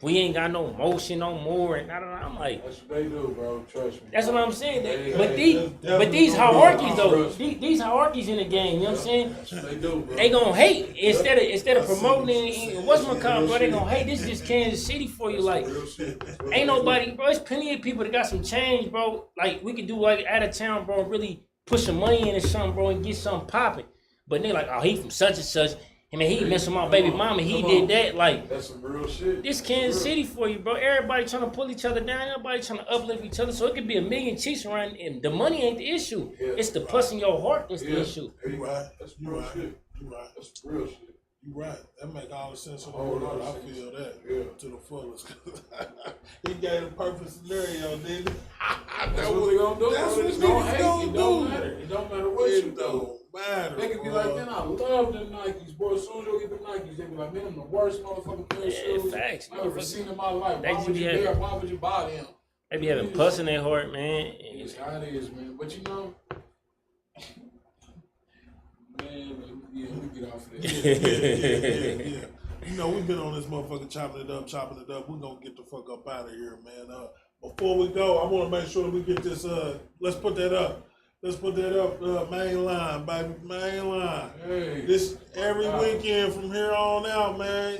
we ain't got no motion no more. And I'm like, that's what they do, bro. Trust me. That's what I'm saying. But these hierarchies though, these hierarchies in the game, you know what I'm saying? That's what they do, bro. They gonna hate instead of promoting. What's my call, bro? They gonna hate. This is just Kansas City for you. Like, ain't nobody, bro. There's plenty of people that got some change, bro. Like, we could do like out of town, bro. Really put some money into something, bro, and get something popping. But they like, oh, he from such and such. I mean, he messed with my baby mama. He did that. Like, that's some real shit. This Kansas City for you, bro. Everybody trying to pull each other down. Everybody trying to uplift each other. So it could be a million Chiefs around, and the money ain't the issue. Yeah, it's the plus in your heart that's the issue. You right. That's real shit. You right. That's real shit. You right. That make all the sense in the world. I feel that to the fullest. He gave a perfect scenario, didn't he? That's what they gonna do. That's what niggas gonna do. It don't matter. It don't matter what you do. Matter, they could be like, man, I love them Nikes, boy. As soon as you get the Nikes, they be like, man, I'm the worst motherfucking pair of shoes I've ever seen in my life. Why would you buy them? They be having pus in their heart, man. It's how it is, man. But you know, man, yeah, we get off of that. Yeah. You know, we've been on this motherfucker chopping it up. We're gonna get the fuck up out of here, man. Before we go, I want to make sure that we get this. Let's put that up. Let's put that up, main line, baby, main line. Hey. This every weekend from here on out, man.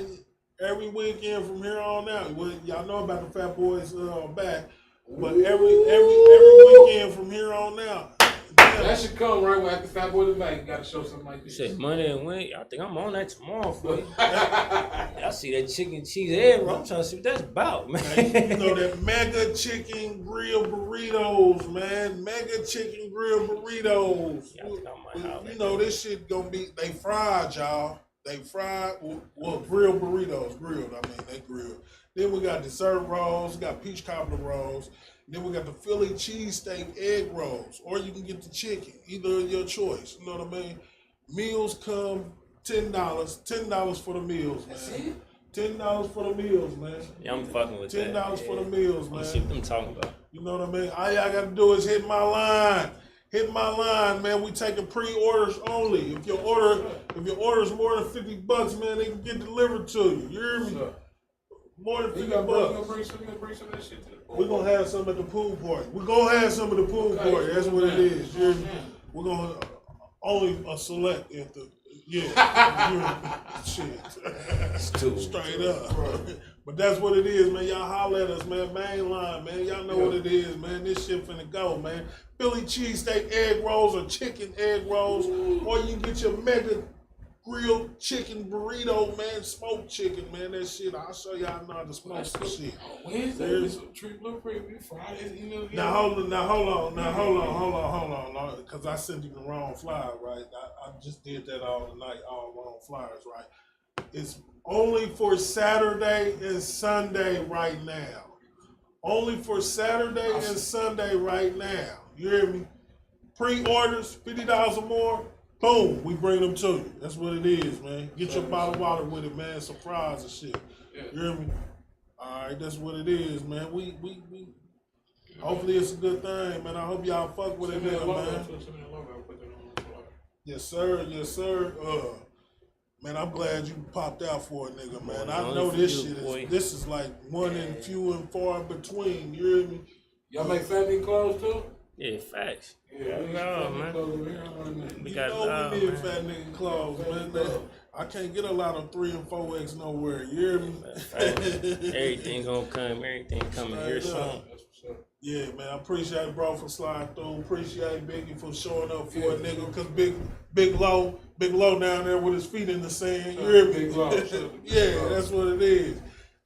Every weekend from here on out. Well, y'all know about the Fat Boys back, but every weekend from here on out. That should come right after Fat Boy the back. You gotta show something like this. You said Monday and Wednesday. I think I'm on that tomorrow for you. I see that chicken cheese egg roll. I'm trying to see what that's about, man. You know that mega chicken grill burritos, man. Mega chicken grill burritos. Yeah, I think I might have You know this shit gonna be. They fried, y'all. They fried. Well, grilled burritos. Grilled. I mean, they grilled. Then we got dessert rolls. We got peach cobbler rolls. Then we got the Philly cheesesteak egg rolls, or you can get the chicken, either of your choice. You know what I mean? Meals come $10, $10 for the meals, man. $10 for the meals, man. Yeah, I'm fucking with that. $10 for the meals, man. Let's see what I'm talking about. You know what I mean? All y'all gotta do is hit my line. Hit my line, man. We taking pre-orders only. If your order's more than $50, man, they can get delivered to you. You hear me? More than $50. You gonna bring some of that shit to the pool. We're gonna have some at the pool party. We're gonna have some at the pool party. That's what it is. You hear me? We're gonna only a select at the shit. Straight up. But that's what it is, man. Y'all holler at us, man. Main line, man. Y'all know what it is, man. This shit finna go, man. Philly cheesesteak egg rolls or chicken egg rolls, or you can get your mega grilled chicken burrito, man. Smoked chicken, man. That shit, I'll show y'all know how to smoke some shit. Wednesday, it's a treat blueprint. Fridays, you know. Now hold on, because I sent you the wrong flyer, right? I just did that all night, all wrong flyers, right? It's only for Saturday and Sunday right now. Only for Saturday and Sunday right now. You hear me? Pre-orders, $50 or more. Boom, we bring them to you. That's what it is, man. Get your bottle of water with it, man. Surprise and shit. You hear me? All right, that's what it is, man. We hopefully it's a good thing, man. I hope y'all fuck with it, man. Yes, sir. Yes, sir. Man, I'm glad you popped out for it, nigga, man. I know this shit is. This is like one and few and far in between. You hear me? Y'all make family clothes too? Yeah, facts. Yeah, man. We got we need fat nigga clothes, man. I can't get a lot of 3 and 4X nowhere. You hear me? Everything gonna come. Everything coming here soon. Yeah, man. I appreciate it, bro, for sliding through. Appreciate Biggie for showing up for a nigga. Cause Big Low down there with his feet in the sand. You hear me? Big Low. Yeah, that's what it is.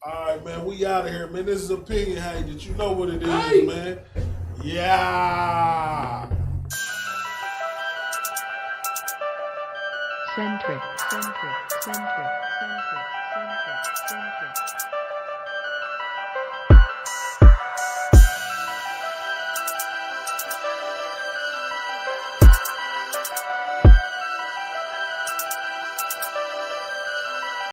All right, man. We out of here, man. This is Opinion Hated. You know what it is, man. Yeah. Centric.